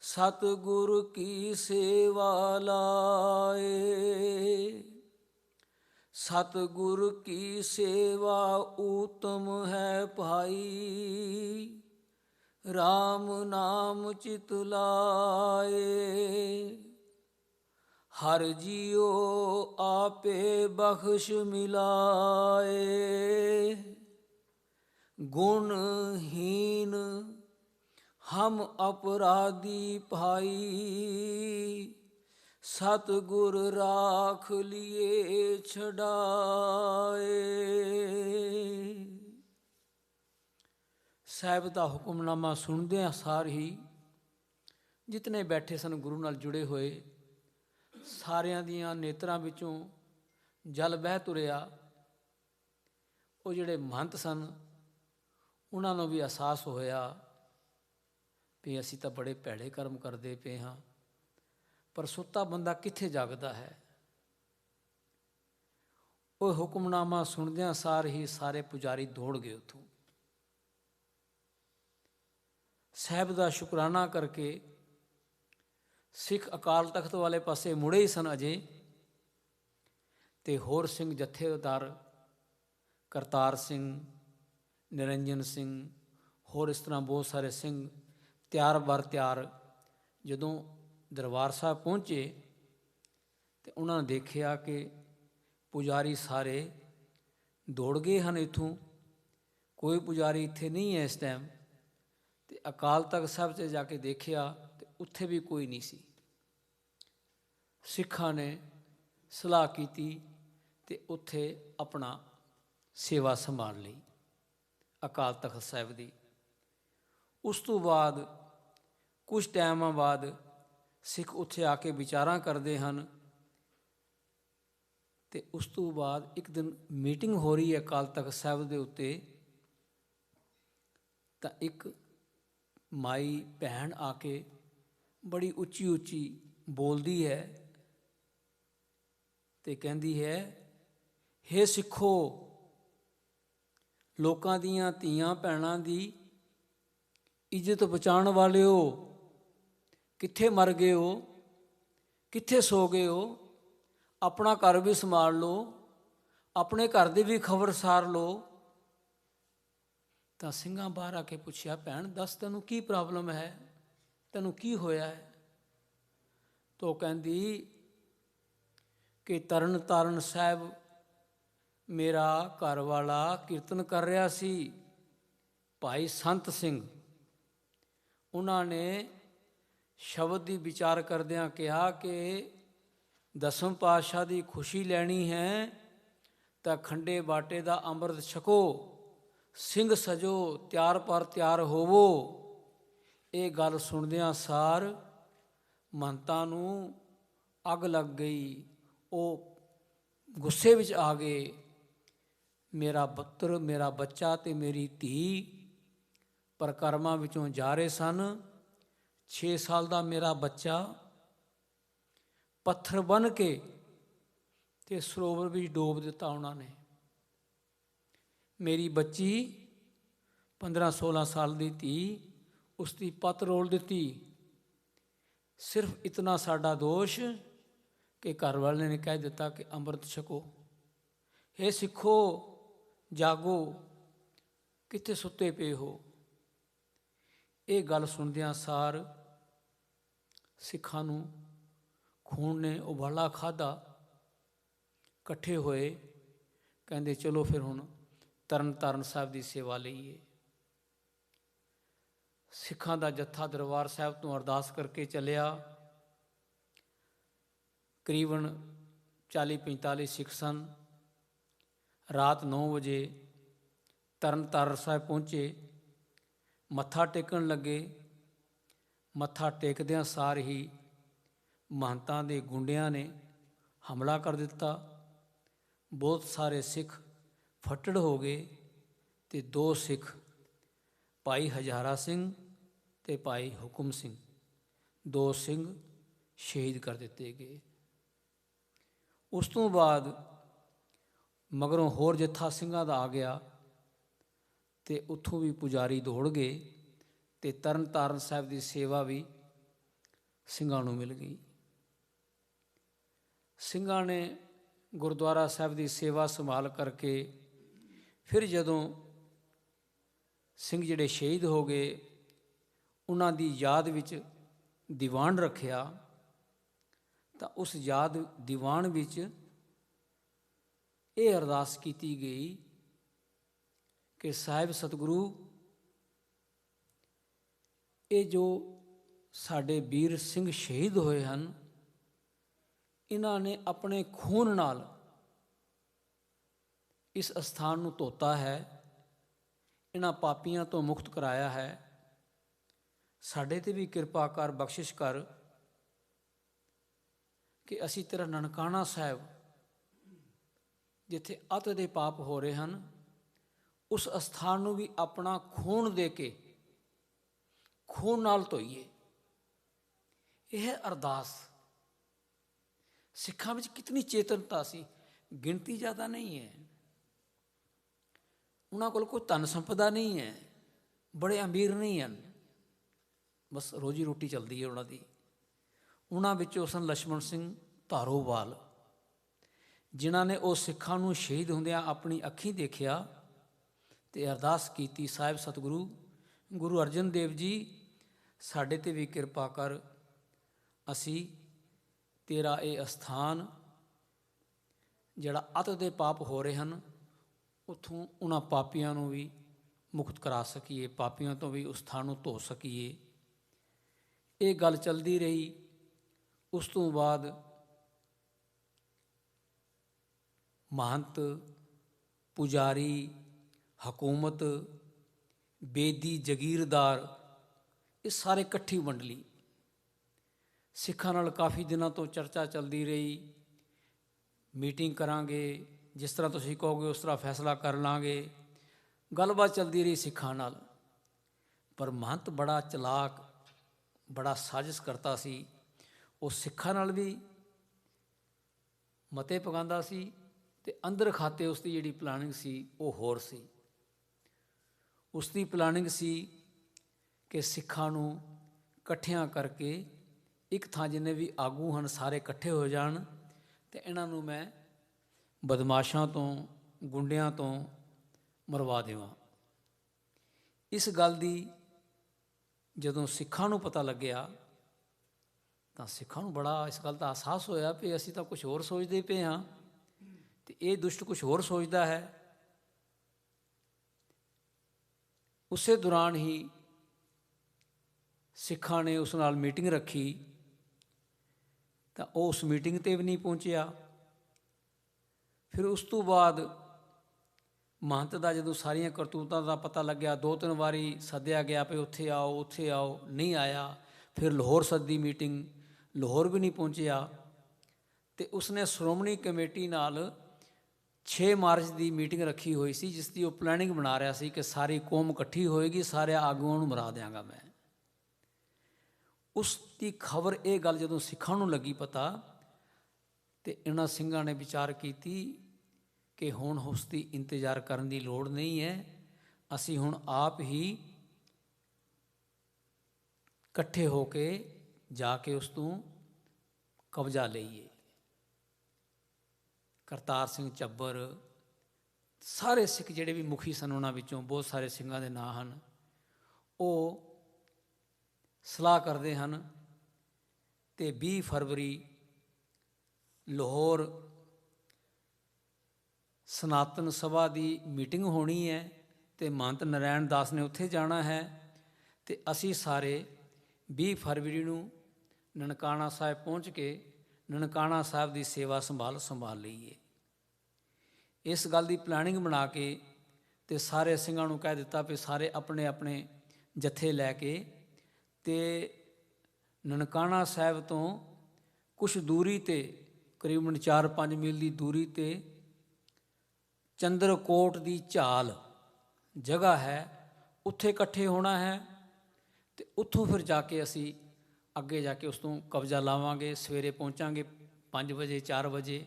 ਸਤਿਗੁਰ ਕੀ ਸੇਵਾ ਲਾਏ। ਸਤਿਗੁਰ ਕੀ ਸੇਵਾ ਊਤਮ ਹੈ ਭਾਈ, ਰਾਮ ਨਾਮ ਚਿਤ ਲਾਏ। ਹਰ ਜੀਓ ਆਪੇ ਬਖਸ਼ ਮਿਲਾਏ, ਗੁਣਹੀਨ ਹਮ ਅਪਰਾਧੀ ਭਾਈ, ਸਤਿਗੁਰ ਰਾਖ ਲਿਏ ਛਡਾਏ। ਸਾਹਿਬ ਦਾ ਹੁਕਮਨਾਮਾ ਸੁਣਦਿਆਂ ਸਾਰ ਹੀ ਜਿਤਨੇ ਬੈਠੇ ਸਨ ਗੁਰੂ ਨਾਲ ਜੁੜੇ ਹੋਏ, ਸਾਰਿਆਂ ਦੀਆਂ ਨੇਤਰਾਂ ਵਿੱਚੋਂ ਜਲ ਬਹਿ ਤੁਰਿਆ। ਉਹ ਜਿਹੜੇ ਮਹੰਤ ਸਨ ਉਹਨਾਂ ਨੂੰ ਵੀ ਅਹਿਸਾਸ ਹੋਇਆ ਵੀ ਅਸੀਂ ਤਾਂ ਬੜੇ ਭੈੜੇ ਕਰਮ ਕਰਦੇ ਪਏ ਹਾਂ, ਪਰ ਸੁੱਤਾ ਬੰਦਾ ਕਿੱਥੇ ਜਾਗਦਾ ਹੈ। ਉਹ ਹੁਕਮਨਾਮਾ ਸੁਣਦਿਆਂ ਸਾਰ ਹੀ ਸਾਰੇ ਪੁਜਾਰੀ ਦੌੜ ਗਏ ਉੱਥੋਂ। ਸਾਹਿਬ ਦਾ ਸ਼ੁਕਰਾਨਾ ਕਰਕੇ ਸਿੱਖ ਅਕਾਲ ਤਖਤ ਵਾਲੇ ਪਾਸੇ ਮੁੜੇ ਹੀ ਸਨ ਅਜੇ, ਅਤੇ ਹੋਰ ਸਿੰਘ ਜਥੇਦਾਰ ਕਰਤਾਰ ਸਿੰਘ, ਨਿਰੰਜਨ ਸਿੰਘ, ਹੋਰ ਇਸ ਤਰ੍ਹਾਂ ਬਹੁਤ ਸਾਰੇ ਸਿੰਘ ਤਿਆਰ ਬਰ ਤਿਆਰ ਜਦੋਂ ਦਰਬਾਰ ਸਾਹਿਬ ਪਹੁੰਚੇ ਅਤੇ ਉਹਨਾਂ ਨੇ ਦੇਖਿਆ ਕਿ ਪੁਜਾਰੀ ਸਾਰੇ ਦੌੜ ਗਏ ਹਨ ਇੱਥੋਂ, ਕੋਈ ਪੁਜਾਰੀ ਇੱਥੇ ਨਹੀਂ ਹੈ ਇਸ ਟਾਈਮ। ਅਤੇ ਅਕਾਲ ਤਖਤ ਸਾਹਿਬ 'ਤੇ ਜਾ ਕੇ ਦੇਖਿਆ ਅਤੇ ਉੱਥੇ ਵੀ ਕੋਈ ਨਹੀਂ ਸੀ। ਸਿੱਖਾਂ ਨੇ ਸਲਾਹ ਕੀਤੀ ਅਤੇ ਉੱਥੇ ਆਪਣਾ ਸੇਵਾ ਸੰਭਾਲ ਲਈ ਅਕਾਲ ਤਖਤ ਸਾਹਿਬ ਦੀ। ਉਸ ਤੋਂ ਬਾਅਦ ਕੁਝ ਟਾਈਮਾਂ ਬਾਅਦ ਸਿੱਖ ਉੱਥੇ ਆ ਕੇ ਵਿਚਾਰਾਂ ਕਰਦੇ ਹਨ ਅਤੇ ਉਸ ਤੋਂ ਬਾਅਦ ਇੱਕ ਦਿਨ ਮੀਟਿੰਗ ਹੋ ਰਹੀ ਹੈ ਅਕਾਲ ਤਖਤ ਸਾਹਿਬ ਦੇ ਉੱਤੇ। ਤਾਂ ਇੱਕ ਮਾਈ ਭੈਣ ਆ ਕੇ ਬੜੀ ਉੱਚੀ ਉੱਚੀ ਬੋਲਦੀ ਹੈ ਤੇ ਕਹਿੰਦੀ ਹੈ, ਹੇ ਸਿੱਖੋ, ਲੋਕਾਂ ਦੀਆਂ ਧੀਆਂ ਭੈਣਾਂ ਦੀ ਇੱਜ਼ਤ ਬਚਾਉਣ ਵਾਲਿਓ, ਕਿੱਥੇ ਮਰ ਗਏ ਹੋ, ਕਿੱਥੇ ਸੋ ਗਏ ਹੋ? ਆਪਣਾ ਘਰ ਵੀ ਸੰਭਾਲ ਲਓ, ਆਪਣੇ ਘਰ ਦੀ ਵੀ ਖਬਰ ਸਾਰ ਲਓ। ਤਾਂ ਸਿੰਘਾਂ ਬਾਹਰ ਆ ਕੇ ਪੁੱਛਿਆ, ਭੈਣ ਦੱਸ ਤੈਨੂੰ ਕੀ ਪ੍ਰੋਬਲਮ ਹੈ, ਤੈਨੂੰ ਕੀ ਹੋਇਆ ਹੈ? ਤਾਂ ਉਹ ਕਹਿੰਦੀ ਕਿ ਤਰਨ ਤਾਰਨ ਸਾਹਿਬ ਮੇਰਾ ਘਰ ਵਾਲਾ ਕੀਰਤਨ ਕਰ ਰਿਹਾ ਸੀ, ਭਾਈ ਸੰਤ ਸਿੰਘ। ਉਹਨਾਂ ਨੇ ਸ਼ਬਦ ਦੀ ਵਿਚਾਰ ਕਰਦਿਆਂ ਕਿਹਾ ਕਿ ਦਸਮ ਪਾਤਸ਼ਾਹ ਦੀ ਖੁਸ਼ੀ ਲੈਣੀ ਹੈ ਤਾਂ ਖੰਡੇ ਬਾਟੇ ਦਾ ਅੰਮ੍ਰਿਤ ਛਕੋ, ਸਿੰਘ ਸਜੋ, ਤਿਆਰ ਪਰ ਤਿਆਰ ਹੋਵੋ। ਇਹ ਗੱਲ ਸੁਣਦਿਆਂ ਸਾਰ ਮਹੰਤਾਂ ਨੂੰ ਅੱਗ ਲੱਗ ਗਈ। ਉਹ ਗੁੱਸੇ ਵਿੱਚ ਆ ਗਏ। ਮੇਰਾ ਪੁੱਤਰ, ਮੇਰਾ ਬੱਚਾ ਤੇ ਮੇਰੀ ਧੀ ਪਰਿਕਰਮਾ ਵਿੱਚੋਂ ਜਾ ਰਹੇ ਸਨ। 6 ਸਾਲ ਦਾ ਮੇਰਾ ਬੱਚਾ ਪੱਥਰ ਬੰਨ੍ਹ ਕੇ ਤੇ ਸਰੋਵਰ ਵਿੱਚ ਡੋਬ ਦਿੱਤਾ ਉਹਨਾਂ ਨੇ। ਮੇਰੀ ਬੱਚੀ 15-16 ਸਾਲ ਦੀ ਧੀ, ਉਸ ਦੀ ਪੱਤ ਰੋਲ ਦਿੱਤੀ। ਸਿਰਫ ਇਤਨਾ ਸਾਡਾ ਦੋਸ਼ ਕਿ ਘਰ ਵਾਲੇ ਨੇ ਕਹਿ ਦਿੱਤਾ ਕਿ ਅੰਮ੍ਰਿਤ ਛਕੋ। ਹੇ ਸਿੱਖੋ, ਜਾਗੋ, ਕਿੱਥੇ ਸੁੱਤੇ ਪਏ ਹੋ? ਇਹ ਗੱਲ ਸੁਣਦਿਆਂ ਸਾਰ ਸਿੱਖਾਂ ਨੂੰ ਖੂਨ ਨੇ ਉਬਾਲਾ ਖਾਧਾ। ਇਕੱਠੇ ਹੋਏ, ਕਹਿੰਦੇ ਚਲੋ ਫਿਰ ਹੁਣ ਤਰਨ ਤਾਰਨ ਸਾਹਿਬ ਦੀ ਸੇਵਾ ਲਈਏ। ਸਿੱਖਾਂ ਦਾ ਜੱਥਾ ਦਰਬਾਰ ਸਾਹਿਬ ਤੋਂ ਅਰਦਾਸ ਕਰਕੇ ਚੱਲਿਆ। ਕਰੀਬਨ 40-45 ਸਿੱਖ ਸਨ। ਰਾਤ 9 ਵਜੇ ਤਰਨ ਤਾਰਨ ਸਾਹਿਬ ਪਹੁੰਚੇ, ਮੱਥਾ ਟੇਕਣ ਲੱਗੇ। ਮੱਥਾ ਟੇਕਦਿਆਂ ਸਾਰ ਹੀ ਮਹੰਤਾਂ ਦੇ ਗੁੰਡਿਆਂ ਨੇ ਹਮਲਾ ਕਰ ਦਿੱਤਾ। ਬਹੁਤ ਸਾਰੇ ਸਿੱਖ ਫੱਟੜ ਹੋ ਗਏ ਤੇ 2 ਸਿੱਖ, ਭਾਈ ਹਜ਼ਾਰਾ ਸਿੰਘ ਤੇ ਭਾਈ ਹੁਕਮ ਸਿੰਘ, 2 ਸਿੰਘ ਸ਼ਹੀਦ ਕਰ ਦਿੱਤੇ ਗਏ। ਉਸ ਤੋਂ ਬਾਅਦ ਮਗਰੋਂ ਹੋਰ ਜੱਥਾ ਸਿੰਘਾਂ ਦਾ ਆ ਗਿਆ ਤੇ ਉੱਥੋਂ ਵੀ ਪੁਜਾਰੀ ਦੌੜ ਗਏ ਤੇ ਤਰਨ ਤਾਰਨ ਸਾਹਿਬ ਦੀ ਸੇਵਾ ਵੀ ਸਿੰਘਾਂ ਨੂੰ ਮਿਲ ਗਈ। ਸਿੰਘਾਂ ਨੇ ਗੁਰਦੁਆਰਾ ਸਾਹਿਬ ਦੀ ਸੇਵਾ ਸੰਭਾਲ ਕਰਕੇ ਫਿਰ ਜਦੋਂ ਸਿੰਘ ਜਿਹੜੇ ਸ਼ਹੀਦ ਹੋ ਗਏ, ਉਹਨਾਂ ਦੀ ਯਾਦ ਵਿੱਚ ਦੀਵਾਨ ਰੱਖਿਆ। ਤਾਂ ਉਸ ਯਾਦ ਦੀਵਾਨ ਵਿੱਚ ਇਹ ਅਰਦਾਸ ਕੀਤੀ ਗਈ ਕਿ ਸਾਹਿਬ ਸਤਿਗੁਰੂ, ਇਹ ਜੋ ਸਾਡੇ ਵੀਰ ਸਿੰਘ ਸ਼ਹੀਦ ਹੋਏ ਹਨ, ਇਹਨਾਂ ਨੇ ਆਪਣੇ ਖੂਨ ਨਾਲ ਇਸ ਅਸਥਾਨ ਨੂੰ ਧੋਤਾ ਹੈ, ਇਹਨਾਂ ਪਾਪੀਆਂ ਤੋਂ ਮੁਕਤ ਕਰਾਇਆ ਹੈ। ਸਾਡੇ 'ਤੇ ਵੀ ਕਿਰਪਾ ਕਰ, ਬਖਸ਼ਿਸ਼ ਕਰ ਕਿ ਅਸੀਂ ਤੇਰਾ ਨਨਕਾਣਾ ਸਾਹਿਬ, ਜਿੱਥੇ ਅਤ ਦੇ ਪਾਪ ਹੋ ਰਹੇ ਹਨ, ਉਸ ਅਸਥਾਨ ਨੂੰ ਵੀ ਆਪਣਾ ਖੂਨ ਦੇ ਕੇ ਖੂਨ ਨਾਲ ਧੋਈਏ। ਇਹ ਅਰਦਾਸ ਸਿੱਖਾਂ ਵਿੱਚ ਕਿਤਨੀ ਚੇਤਨਤਾ ਸੀ। ਗਿਣਤੀ ਜ਼ਿਆਦਾ ਨਹੀਂ ਹੈ, ਉਹਨਾਂ ਕੋਲ ਕੋਈ ਧਨ ਸੰਪਦਾ ਨਹੀਂ ਹੈ, ਬੜੇ ਅਮੀਰ ਨਹੀਂ ਹਨ, ਬਸ ਰੋਜੀ ਰੋਟੀ ਚੱਲਦੀ ਹੈ ਉਹਨਾਂ ਦੀ। ਉਹਨਾਂ ਵਿੱਚੋਂ ਸਨ ਲਛਮਣ ਸਿੰਘ ਧਾਰੋਵਾਲ, ਜਿਨ੍ਹਾਂ ਨੇ ਉਹ ਸਿੱਖਾਂ ਨੂੰ ਸ਼ਹੀਦ ਹੁੰਦਿਆਂ ਆਪਣੀ ਅੱਖੀਂ ਦੇਖਿਆ ਤੇ ਅਰਦਾਸ ਕੀਤੀ, ਸਾਹਿਬ ਸਤਿਗੁਰੂ ਗੁਰੂ ਅਰਜਨ ਦੇਵ ਜੀ, ਸਾਡੇ 'ਤੇ ਵੀ ਕਿਰਪਾ ਕਰ, ਅਸੀਂ ਤੇਰਾ ਇਹ ਅਸਥਾਨ ਜਿਹੜਾ ਅਤ ਦੇ ਪਾਪ ਹੋ ਰਹੇ ਹਨ, ਉੱਥੋਂ ਉਹਨਾਂ ਪਾਪੀਆਂ ਨੂੰ ਵੀ ਮੁਕਤ ਕਰਾ ਸਕੀਏ, ਪਾਪੀਆਂ ਤੋਂ ਵੀ ਉਸ ਸਥਾਨ ਨੂੰ ਧੋ ਸਕੀਏ। ਇਹ ਗੱਲ ਚੱਲਦੀ ਰਹੀ। ਉਸ ਤੋਂ ਬਾਅਦ ਮਹੰਤ, ਪੁਜਾਰੀ, ਹਕੂਮਤ, ਬੇਦੀ, ਜਗੀਰਦਾਰ, ਇਹ ਸਾਰੇ ਇਕੱਠੀ ਮੰਡਲੀ ਸਿੱਖਾਂ ਨਾਲ ਕਾਫੀ ਦਿਨਾਂ ਤੋਂ ਚਰਚਾ ਚੱਲਦੀ ਰਹੀ। ਮੀਟਿੰਗ ਕਰਾਂਗੇ, ਜਿਸ ਤਰ੍ਹਾਂ ਤੁਸੀਂ ਕਹੋਗੇ ਉਸ ਤਰ੍ਹਾਂ ਫੈਸਲਾ ਕਰ ਲਾਂਗੇ। ਗੱਲਬਾਤ ਚੱਲਦੀ ਰਹੀ ਸਿੱਖਾਂ ਨਾਲ। ਪਰ ਮਹੰਤ ਬੜਾ ਚਲਾਕ, ਬੜਾ ਸਾਜ਼ਿਸ਼ ਕਰਤਾ ਸੀ। ਉਹ ਸਿੱਖਾਂ ਨਾਲ ਵੀ ਮਤੇ ਪਗਾਉਂਦਾ ਸੀ ਤੇ ਅੰਦਰ ਖਾਤੇ ਉਸ ਦੀ ਜਿਹੜੀ ਪਲਾਨਿੰਗ ਸੀ ਉਹ ਹੋਰ ਸੀ। ਉਸ ਦੀ ਪਲਾਨਿੰਗ ਸੀ ਕਿ ਸਿੱਖਾਂ ਨੂੰ ਇਕੱਠਿਆਂ ਕਰਕੇ ਇੱਕ ਥਾਂ ਜਿੰਨੇ ਵੀ ਆਗੂ ਹਨ ਸਾਰੇ ਇਕੱਠੇ ਹੋ ਜਾਣ ਅਤੇ ਇਹਨਾਂ ਨੂੰ ਮੈਂ ਬਦਮਾਸ਼ਾਂ ਤੋਂ, ਗੁੰਡਿਆਂ ਤੋਂ ਮਰਵਾ ਦੇਵਾਂ। ਇਸ ਗੱਲ ਦੀ ਜਦੋਂ ਸਿੱਖਾਂ ਨੂੰ ਪਤਾ ਲੱਗਿਆ ਤਾਂ ਸਿੱਖਾਂ ਨੂੰ ਬੜਾ ਇਸ ਗੱਲ ਦਾ ਅਹਿਸਾਸ ਹੋਇਆ ਵੀ ਅਸੀਂ ਤਾਂ ਕੁਛ ਹੋਰ ਸੋਚਦੇ ਪਏ ਹਾਂ ਅਤੇ ਇਹ ਦੁਸ਼ਟ ਕੁਛ ਹੋਰ ਸੋਚਦਾ ਹੈ। ਉਸੇ ਦੌਰਾਨ ਹੀ ਸਿੱਖਾਂ ਨੇ ਉਸ ਨਾਲ ਮੀਟਿੰਗ ਰੱਖੀ ਤਾਂ ਉਹ ਉਸ ਮੀਟਿੰਗ 'ਤੇ ਵੀ ਨਹੀਂ ਪਹੁੰਚਿਆ। ਫਿਰ ਉਸ ਤੋਂ ਬਾਅਦ ਮਹੰਤ ਦਾ ਜਦੋਂ ਸਾਰੀਆਂ ਕਰਤੂਤਾਂ ਦਾ ਪਤਾ ਲੱਗਿਆ, 2-3 ਵਾਰੀ ਸੱਦਿਆ ਗਿਆ ਵੀ ਉੱਥੇ ਆਓ ਉੱਥੇ ਆਓ, ਨਹੀਂ ਆਇਆ। ਫਿਰ ਲਾਹੌਰ ਸੱਦੀ ਮੀਟਿੰਗ, ਲਾਹੌਰ ਵੀ ਨਹੀਂ ਪਹੁੰਚਿਆ ਅਤੇ ਉਸਨੇ ਸ਼੍ਰੋਮਣੀ ਕਮੇਟੀ ਨਾਲ 6 ਮਾਰਚ ਦੀ ਮੀਟਿੰਗ ਰੱਖੀ ਹੋਈ ਸੀ, ਜਿਸ ਦੀ ਉਹ ਪਲੈਨਿੰਗ ਬਣਾ ਰਿਹਾ ਸੀ ਕਿ ਸਾਰੀ ਕੌਮ ਇਕੱਠੀ ਹੋਏਗੀ, ਸਾਰੇ ਆਗੂਆਂ ਨੂੰ ਮਰਾ ਦਿਆਂਗਾ ਮੈਂ। ਉਸ ਦੀ ਖਬਰ, ਇਹ ਗੱਲ ਜਦੋਂ ਸਿੱਖਾਂ ਨੂੰ ਲੱਗੀ ਪਤਾ ਅਤੇ ਇਹਨਾਂ ਸਿੰਘਾਂ ਨੇ ਵਿਚਾਰ ਕੀਤੀ ਕਿ ਹੁਣ ਉਸ ਦੀ ਇੰਤਜ਼ਾਰ ਕਰਨ ਦੀ ਲੋੜ ਨਹੀਂ ਹੈ, ਅਸੀਂ ਹੁਣ ਆਪ ਹੀ ਇਕੱਠੇ ਹੋ ਕੇ ਜਾ ਕੇ ਉਸ ਤੋਂ ਕਬਜ਼ਾ ਲਈਏ। ਕਰਤਾਰ ਸਿੰਘ ਝੱਬਰ, ਸਾਰੇ ਸਿੱਖ ਜਿਹੜੇ ਵੀ ਮੁਖੀ ਸਨ, ਉਹਨਾਂ ਵਿੱਚੋਂ ਬਹੁਤ ਸਾਰੇ ਸਿੰਘਾਂ ਦੇ ਨਾਂ ਹਨ। ਉਹ ਸਲਾਹ ਕਰਦੇ ਹਨ ਅਤੇ 20 ਫਰਵਰੀ ਲਾਹੌਰ ਸਨਾਤਨ ਸਭਾ ਦੀ ਮੀਟਿੰਗ ਹੋਣੀ ਹੈ ਅਤੇ ਮਹੰਤ ਨਰਾਇਣ ਦਾਸ ਨੇ ਉੱਥੇ ਜਾਣਾ ਹੈ ਅਤੇ ਅਸੀਂ ਸਾਰੇ 20 ਫਰਵਰੀ ਨੂੰ ਨਨਕਾਣਾ ਸਾਹਿਬ ਪਹੁੰਚ ਕੇ ਨਨਕਾਣਾ ਸਾਹਿਬ ਦੀ ਸੇਵਾ ਸੰਭਾਲ ਲਈਏ। ਇਸ ਗੱਲ ਦੀ ਪਲਾਨਿੰਗ ਬਣਾ ਕੇ ਅਤੇ ਸਾਰੇ ਸਿੰਘਾਂ ਨੂੰ ਕਹਿ ਦਿੱਤਾ ਵੀ ਸਾਰੇ ਆਪਣੇ ਆਪਣੇ ਜੱਥੇ ਲੈ ਕੇ ਅਤੇ ਨਨਕਾਣਾ ਸਾਹਿਬ ਤੋਂ ਕੁਛ ਦੂਰੀ 'ਤੇ, ਕਰੀਬਨ 4-5 ਮੀਲ ਦੀ ਦੂਰੀ 'ਤੇ ਚੰਦਰਕੋਟ ਦੀ ਝਾਲ ਜਗ੍ਹਾ ਹੈ, ਉੱਥੇ ਇਕੱਠੇ ਹੋਣਾ ਹੈ ਅਤੇ ਉੱਥੋਂ ਫਿਰ ਜਾ ਕੇ ਅਸੀਂ ਅੱਗੇ ਜਾ ਕੇ ਉਸ ਤੋਂ ਕਬਜ਼ਾ ਲਾਵਾਂਗੇ। ਸਵੇਰੇ ਪਹੁੰਚਾਂਗੇ 5 ਵਜੇ 4 ਵਜੇ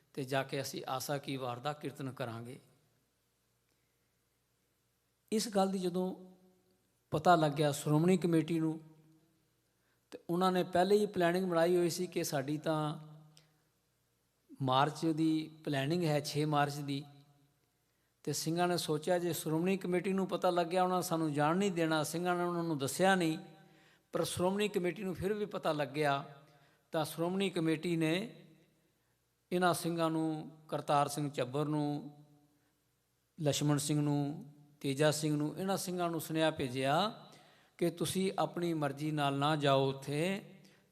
ਅਤੇ ਜਾ ਕੇ ਅਸੀਂ ਆਸਾ ਕੀ ਵਾਰ ਦਾ ਕੀਰਤਨ ਕਰਾਂਗੇ। ਇਸ ਗੱਲ ਦੀ ਜਦੋਂ ਪਤਾ ਲੱਗਿਆ ਸ਼੍ਰੋਮਣੀ ਕਮੇਟੀ ਨੂੰ, ਅਤੇ ਉਹਨਾਂ ਨੇ ਪਹਿਲੇ ਹੀ ਪਲੈਨਿੰਗ ਬਣਾਈ ਹੋਈ ਸੀ ਕਿ ਸਾਡੀ ਤਾਂ ਮਾਰਚ ਦੀ ਪਲੈਨਿੰਗ ਹੈ 6 ਮਾਰਚ ਦੀ, ਅਤੇ ਸਿੰਘਾਂ ਨੇ ਸੋਚਿਆ ਜੇ ਸ਼੍ਰੋਮਣੀ ਕਮੇਟੀ ਨੂੰ ਪਤਾ ਲੱਗਿਆ ਉਹਨਾਂ ਸਾਨੂੰ ਜਾਣ ਨਹੀਂ ਦੇਣਾ। ਸਿੰਘਾਂ ਨੇ ਉਹਨਾਂ ਨੂੰ ਦੱਸਿਆ ਨਹੀਂ, ਪਰ ਸ਼੍ਰੋਮਣੀ ਕਮੇਟੀ ਨੂੰ ਫਿਰ ਵੀ ਪਤਾ ਲੱਗਿਆ ਤਾਂ ਸ਼੍ਰੋਮਣੀ ਕਮੇਟੀ ਨੇ ਇਹਨਾਂ ਸਿੰਘਾਂ ਨੂੰ, ਕਰਤਾਰ ਸਿੰਘ ਝੱਬਰ ਨੂੰ, ਲਛਮਣ ਸਿੰਘ ਨੂੰ, ਤੇਜਾ ਸਿੰਘ ਨੂੰ, ਇਹਨਾਂ ਸਿੰਘਾਂ ਨੂੰ ਸੁਨੇਹਾ ਭੇਜਿਆ ਕਿ ਤੁਸੀਂ ਆਪਣੀ ਮਰਜ਼ੀ ਨਾਲ ਨਾ ਜਾਓ, ਉੱਥੇ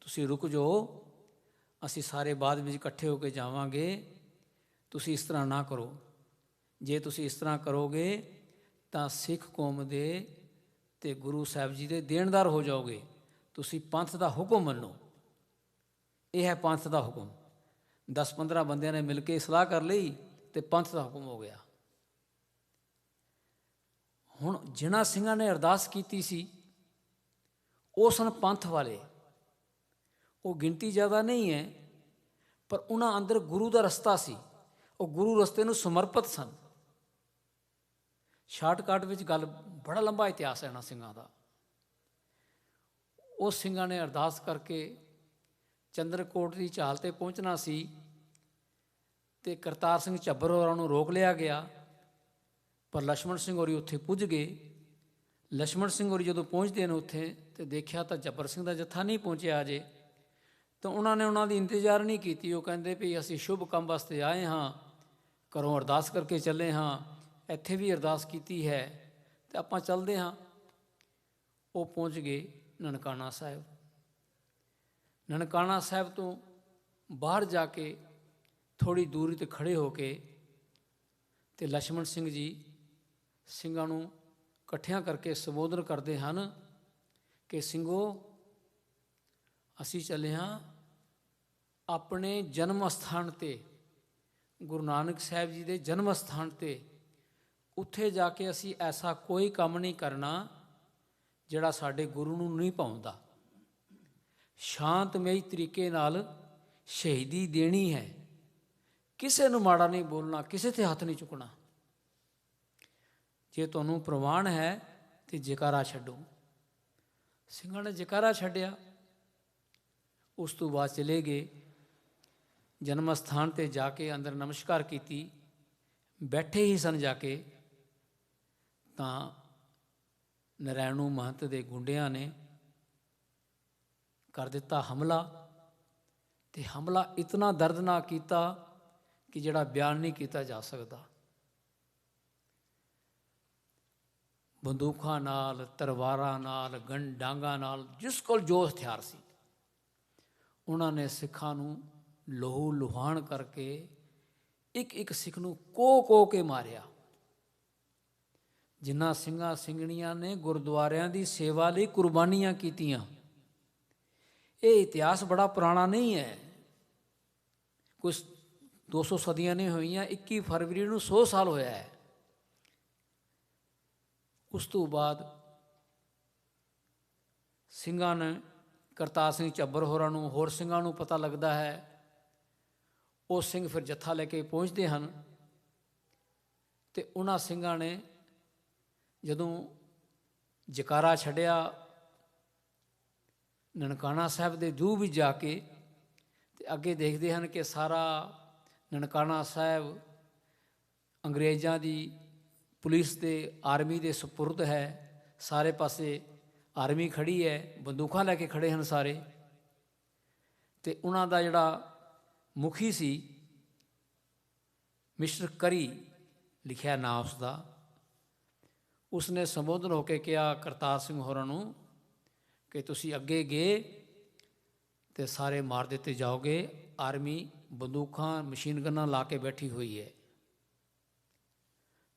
ਤੁਸੀਂ ਰੁਕ ਜਾਓ, ਅਸੀਂ ਸਾਰੇ ਬਾਅਦ ਵਿੱਚ ਇਕੱਠੇ ਹੋ ਕੇ ਜਾਵਾਂਗੇ, ਤੁਸੀਂ ਇਸ ਤਰ੍ਹਾਂ ਨਾ ਕਰੋ। ਜੇ ਤੁਸੀਂ ਇਸ ਤਰ੍ਹਾਂ ਕਰੋਗੇ ਤਾਂ ਸਿੱਖ ਕੌਮ ਦੇ ਅਤੇ ਗੁਰੂ ਸਾਹਿਬ ਜੀ ਦੇ ਦੇਣਦਾਰ ਹੋ ਜਾਓਗੇ। ਤੁਸੀਂ ਪੰਥ ਦਾ ਹੁਕਮ ਮੰਨੋ, ਇਹ ਹੈ ਪੰਥ ਦਾ ਹੁਕਮ। 10-15 ਬੰਦਿਆਂ ਨੇ ਮਿਲ ਕੇ ਸਲਾਹ ਕਰ ਲਈ ਅਤੇ ਪੰਥ ਦਾ ਹੁਕਮ ਹੋ ਗਿਆ। ਹੁਣ ਜਿਨ੍ਹਾਂ ਸਿੰਘਾਂ ਨੇ ਅਰਦਾਸ ਕੀਤੀ ਸੀ ਉਹ ਸਨ ਪੰਥ ਵਾਲੇ, ਉਹ ਗਿਣਤੀ ਜ਼ਿਆਦਾ ਨਹੀਂ ਹੈ, ਪਰ ਉਹਨਾਂ ਅੰਦਰ ਗੁਰੂ ਦਾ ਰਸਤਾ ਸੀ, ਉਹ ਗੁਰੂ ਰਸਤੇ ਨੂੰ ਸਮਰਪਿਤ ਸਨ। ਸ਼ਾਰਟਕੱਟ ਵਿੱਚ ਗੱਲ, ਬੜਾ ਲੰਬਾ ਇਤਿਹਾਸ ਹੈ ਇਹਨਾਂ ਸਿੰਘਾਂ ਦਾ। ਉਸ ਸਿੰਘਾਂ ਨੇ ਅਰਦਾਸ ਕਰਕੇ ਚੰਦਰਕੋਟ ਦੀ ਝਾਲ 'ਤੇ ਪਹੁੰਚਣਾ ਸੀ ਅਤੇ ਕਰਤਾਰ ਸਿੰਘ ਝੱਬਰ ਹੋਰਾਂ ਨੂੰ ਰੋਕ ਲਿਆ ਗਿਆ, ਪਰ ਲਛਮਣ ਸਿੰਘ ਹੋਰੀ ਉੱਥੇ ਪੁੱਜ ਗਏ। ਲਛਮਣ ਸਿੰਘ ਹੋਰੀ ਜਦੋਂ ਪਹੁੰਚਦੇ ਨੇ ਉੱਥੇ ਅਤੇ ਦੇਖਿਆ ਤਾਂ ਝੱਬਰ ਸਿੰਘ ਦਾ ਜੱਥਾ ਨਹੀਂ ਪਹੁੰਚਿਆ ਅਜੇ, ਤਾਂ ਉਹਨਾਂ ਨੇ ਉਹਨਾਂ ਦੀ ਇੰਤਜ਼ਾਰ ਨਹੀਂ ਕੀਤੀ। ਉਹ ਕਹਿੰਦੇ ਵੀ ਅਸੀਂ ਸ਼ੁਭ ਕੰਮ ਵਾਸਤੇ ਆਏ ਹਾਂ, ਘਰੋਂ ਅਰਦਾਸ ਕਰਕੇ ਚੱਲੇ ਹਾਂ, ਇੱਥੇ ਵੀ ਅਰਦਾਸ ਕੀਤੀ ਹੈ ਅਤੇ ਆਪਾਂ ਚੱਲਦੇ ਹਾਂ। ਉਹ ਪਹੁੰਚ ਗਏ ਨਨਕਾਣਾ ਸਾਹਿਬ। ਨਨਕਾਣਾ ਸਾਹਿਬ ਤੋਂ ਬਾਹਰ ਜਾ ਕੇ ਥੋੜ੍ਹੀ ਦੂਰੀ 'ਤੇ ਖੜ੍ਹੇ ਹੋ ਕੇ ਅਤੇ ਲਛਮਣ ਸਿੰਘ ਜੀ ਸਿੰਘਾਂ ਨੂੰ ਇਕੱਠਿਆਂ ਕਰਕੇ ਸੰਬੋਧਨ ਕਰਦੇ ਹਨ ਕਿ ਸਿੰਘੋ, ਅਸੀਂ ਚੱਲੇ ਹਾਂ ਆਪਣੇ ਜਨਮ ਅਸਥਾਨ 'ਤੇ, ਗੁਰੂ ਨਾਨਕ ਸਾਹਿਬ ਜੀ ਦੇ ਜਨਮ ਅਸਥਾਨ 'ਤੇ। ਉੱਥੇ ਜਾ ਕੇ ਅਸੀਂ ਐਸਾ ਕੋਈ ਕੰਮ ਨਹੀਂ ਕਰਨਾ ਜਿਹੜਾ ਸਾਡੇ ਗੁਰੂ ਨੂੰ ਨਹੀਂ ਭਾਉਂਦਾ। ਸ਼ਾਂਤਮਈ ਤਰੀਕੇ ਨਾਲ ਸ਼ਹੀਦੀ ਦੇਣੀ ਹੈ, ਕਿਸੇ ਨੂੰ ਮਾੜਾ ਨਹੀਂ ਬੋਲਣਾ, ਕਿਸੇ 'ਤੇ ਹੱਥ ਨਹੀਂ ਚੁੱਕਣਾ। ਜੇ ਤੁਹਾਨੂੰ ਪ੍ਰਵਾਨ ਹੈ ਤੇ ਜੈਕਾਰਾ ਛੱਡੋ। ਸਿੰਘਾਂ ਨੇ ਜੈਕਾਰਾ ਛੱਡਿਆ। ਉਸ ਤੋਂ ਬਾਅਦ ਚਲੇ ਗਏ ਜਨਮ ਅਸਥਾਨ 'ਤੇ ਜਾ ਕੇ ਅੰਦਰ ਨਮਸਕਾਰ ਕੀਤੀ। ਬੈਠੇ ਹੀ ਸਨ ਜਾ ਕੇ ਤਾਂ ਨਰੈਣੂ ਮਹੰਤ ਦੇ ਗੁੰਡਿਆਂ ਨੇ ਕਰ ਦਿੱਤਾ ਹਮਲਾ। ਅਤੇ ਹਮਲਾ ਇਤਨਾ ਦਰਦਨਾਕ ਕੀਤਾ ਕਿ ਜਿਹੜਾ ਬਿਆਨ ਨਹੀਂ ਕੀਤਾ ਜਾ ਸਕਦਾ। ਬੰਦੂਕਾਂ ਨਾਲ, ਤਲਵਾਰਾਂ ਨਾਲ, ਡਾਂਗਾਂ ਨਾਲ, ਜਿਸ ਕੋਲ ਜੋ ਹਥਿਆਰ ਸੀ, ਉਹਨਾਂ ਨੇ ਸਿੱਖਾਂ ਨੂੰ ਲਹੂ ਲੁਹਾਨ ਕਰਕੇ ਇੱਕ ਇੱਕ ਸਿੱਖ ਨੂੰ ਕੋਹ ਕੇ ਮਾਰਿਆ। ਜਿਨ੍ਹਾਂ ਸਿੰਘਾਂ ਸਿੰਘਣੀਆਂ ਨੇ ਗੁਰਦੁਆਰਿਆਂ ਦੀ ਸੇਵਾ ਲਈ ਕੁਰਬਾਨੀਆਂ ਕੀਤੀਆਂ। ਇਹ ਇਤਿਹਾਸ ਬੜਾ ਪੁਰਾਣਾ ਨਹੀਂ ਹੈ, ਕੁਛ 200 ਸਦੀਆਂ ਨਹੀਂ ਹੋਈਆਂ। 21 ਫਰਵਰੀ ਨੂੰ 100 ਸਾਲ ਹੋਇਆ ਹੈ। ਉਸ ਤੋਂ ਬਾਅਦ ਸਿੰਘਾਂ ਨੇ ਕਰਤਾਰ ਸਿੰਘ ਝੱਬਰ ਹੋਰਾਂ ਨੂੰ, ਹੋਰ ਸਿੰਘਾਂ ਨੂੰ ਪਤਾ ਲੱਗਦਾ ਹੈ। ਉਹ ਸਿੰਘ ਫਿਰ ਜੱਥਾ ਲੈ ਕੇ ਪਹੁੰਚਦੇ ਹਨ ਅਤੇ ਉਹਨਾਂ ਸਿੰਘਾਂ ਨੇ ਜਦੋਂ ਜੈਕਾਰਾ ਛੱਡਿਆ ਨਨਕਾਣਾ ਸਾਹਿਬ ਦੇ ਜੂਹ ਵਿੱਚ ਜਾ ਕੇ, ਅਤੇ ਅੱਗੇ ਦੇਖਦੇ ਹਨ ਕਿ ਸਾਰਾ ਨਨਕਾਣਾ ਸਾਹਿਬ ਅੰਗਰੇਜ਼ਾਂ ਦੀ ਪੁਲਿਸ ਦੇ, ਆਰਮੀ ਦੇ ਸਪੁਰਦ ਹੈ। ਸਾਰੇ ਪਾਸੇ ਆਰਮੀ ਖੜ੍ਹੀ ਹੈ, ਬੰਦੂਕਾਂ ਲੈ ਕੇ ਖੜ੍ਹੇ ਹਨ ਸਾਰੇ। ਅਤੇ ਉਹਨਾਂ ਦਾ ਜਿਹੜਾ ਮੁਖੀ ਸੀ ਮਿਸਟਰ ਕਰੀ, ਲਿਖਿਆ ਨਾਂ ਉਸਦਾ, ਉਸਨੇ ਸੰਬੋਧਨ ਹੋ ਕੇ ਕਿਹਾ ਕਰਤਾਰ ਸਿੰਘ ਹੋਰਾਂ ਨੂੰ ਕਿ ਤੁਸੀਂ ਅੱਗੇ ਗਏ ਅਤੇ ਸਾਰੇ ਮਾਰ ਦਿੱਤੇ ਜਾਓਗੇ। ਆਰਮੀ ਬੰਦੂਕਾਂ, ਮਸ਼ੀਨ ਗੰਨਾਂ ਲਾ ਕੇ ਬੈਠੀ ਹੋਈ ਹੈ।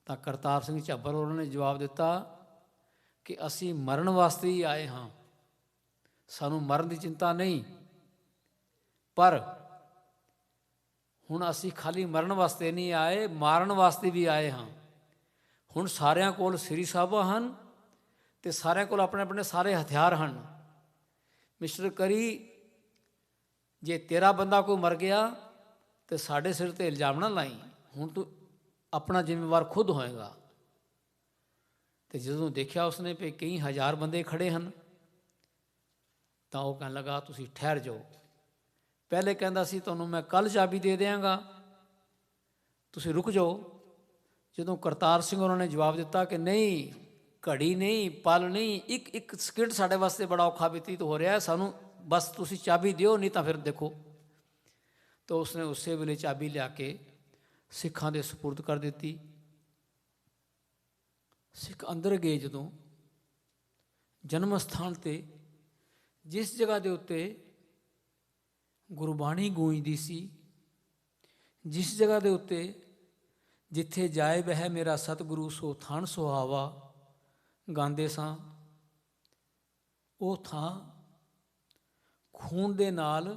ਤਾਂ ਕਰਤਾਰ ਸਿੰਘ ਝੱਬਰ ਹੋਰਾਂ ਨੇ ਜਵਾਬ ਦਿੱਤਾ ਕਿ ਅਸੀਂ ਮਰਨ ਵਾਸਤੇ ਹੀ ਆਏ ਹਾਂ, ਸਾਨੂੰ ਮਰਨ ਦੀ ਚਿੰਤਾ ਨਹੀਂ, ਪਰ ਹੁਣ ਅਸੀਂ ਖਾਲੀ ਮਰਨ ਵਾਸਤੇ ਨਹੀਂ ਆਏ, ਮਾਰਨ ਵਾਸਤੇ ਵੀ ਆਏ ਹਾਂ। ਹੁਣ ਸਾਰਿਆਂ ਕੋਲ ਸ੍ਰੀ ਸਾਹਿਬਾਂ ਹਨ ਅਤੇ ਸਾਰਿਆਂ ਕੋਲ ਆਪਣੇ ਆਪਣੇ ਸਾਰੇ ਹਥਿਆਰ ਹਨ। ਮਿਸਟਰ ਕਰੀ, ਜੇ ਤੇਰਾ ਬੰਦਾ ਕੋਈ ਮਰ ਗਿਆ ਤਾਂ ਸਾਡੇ ਸਿਰ 'ਤੇ ਇਲਜ਼ਾਮ ਨਾ ਲਾਈ, ਹੁਣ ਤੂੰ ਆਪਣਾ ਜ਼ਿੰਮੇਵਾਰ ਖੁਦ ਹੋਏਗਾ। ਅਤੇ ਜਦੋਂ ਦੇਖਿਆ ਉਸਨੇ ਵੀ ਕਈ ਹਜ਼ਾਰ ਬੰਦੇ ਖੜ੍ਹੇ ਹਨ, ਤਾਂ ਉਹ ਕਹਿਣ ਲੱਗਾ ਤੁਸੀਂ ਠਹਿਰ ਜਾਓ। ਪਹਿਲੇ ਕਹਿੰਦਾ ਸੀ ਤੁਹਾਨੂੰ ਮੈਂ ਕੱਲ੍ਹ ਚਾਬੀ ਦੇ ਦਿਆਂਗਾ, ਤੁਸੀਂ ਰੁਕ ਜਾਓ। ਜਦੋਂ ਕਰਤਾਰ ਸਿੰਘ ਉਹਨਾਂ ਨੇ ਜਵਾਬ ਦਿੱਤਾ ਕਿ ਨਹੀਂ, ਘੜੀ ਨਹੀਂ, ਪਲ ਨਹੀਂ, ਇੱਕ ਇੱਕ ਸਕਿੰਟ ਸਾਡੇ ਵਾਸਤੇ ਬੜਾ ਔਖਾ ਬਤੀਤ ਹੋ ਰਿਹਾ, ਸਾਨੂੰ ਬਸ ਤੁਸੀਂ ਚਾਬੀ ਦਿਓ, ਨਹੀਂ ਤਾਂ ਫਿਰ ਦੇਖੋ। ਤਾਂ ਉਸਨੇ ਉਸੇ ਵੇਲੇ ਚਾਬੀ ਲਿਆ ਕੇ ਸਿੱਖਾਂ ਦੇ ਸਪੁਰਦ ਕਰ ਦਿੱਤੀ। ਸਿੱਖ ਅੰਦਰ ਗਏ। ਜਦੋਂ ਜਨਮ ਅਸਥਾਨ 'ਤੇ ਜਿਸ ਜਗ੍ਹਾ ਦੇ ਉੱਤੇ ਗੁਰਬਾਣੀ ਗੂੰਜਦੀ ਸੀ, ਜਿਸ ਜਗ੍ਹਾ ਦੇ ਉੱਤੇ ਜਿੱਥੇ ਜਾਏ ਬਹਿ ਮੇਰਾ ਸਤਿਗੁਰੂ ਸੋ ਥਾਨ ਸੁਹਾਵਾ ਗਾਉਂਦੇ ਸਾਂ, ਉਹ ਥਾਂ ਖੂਨ ਦੇ ਨਾਲ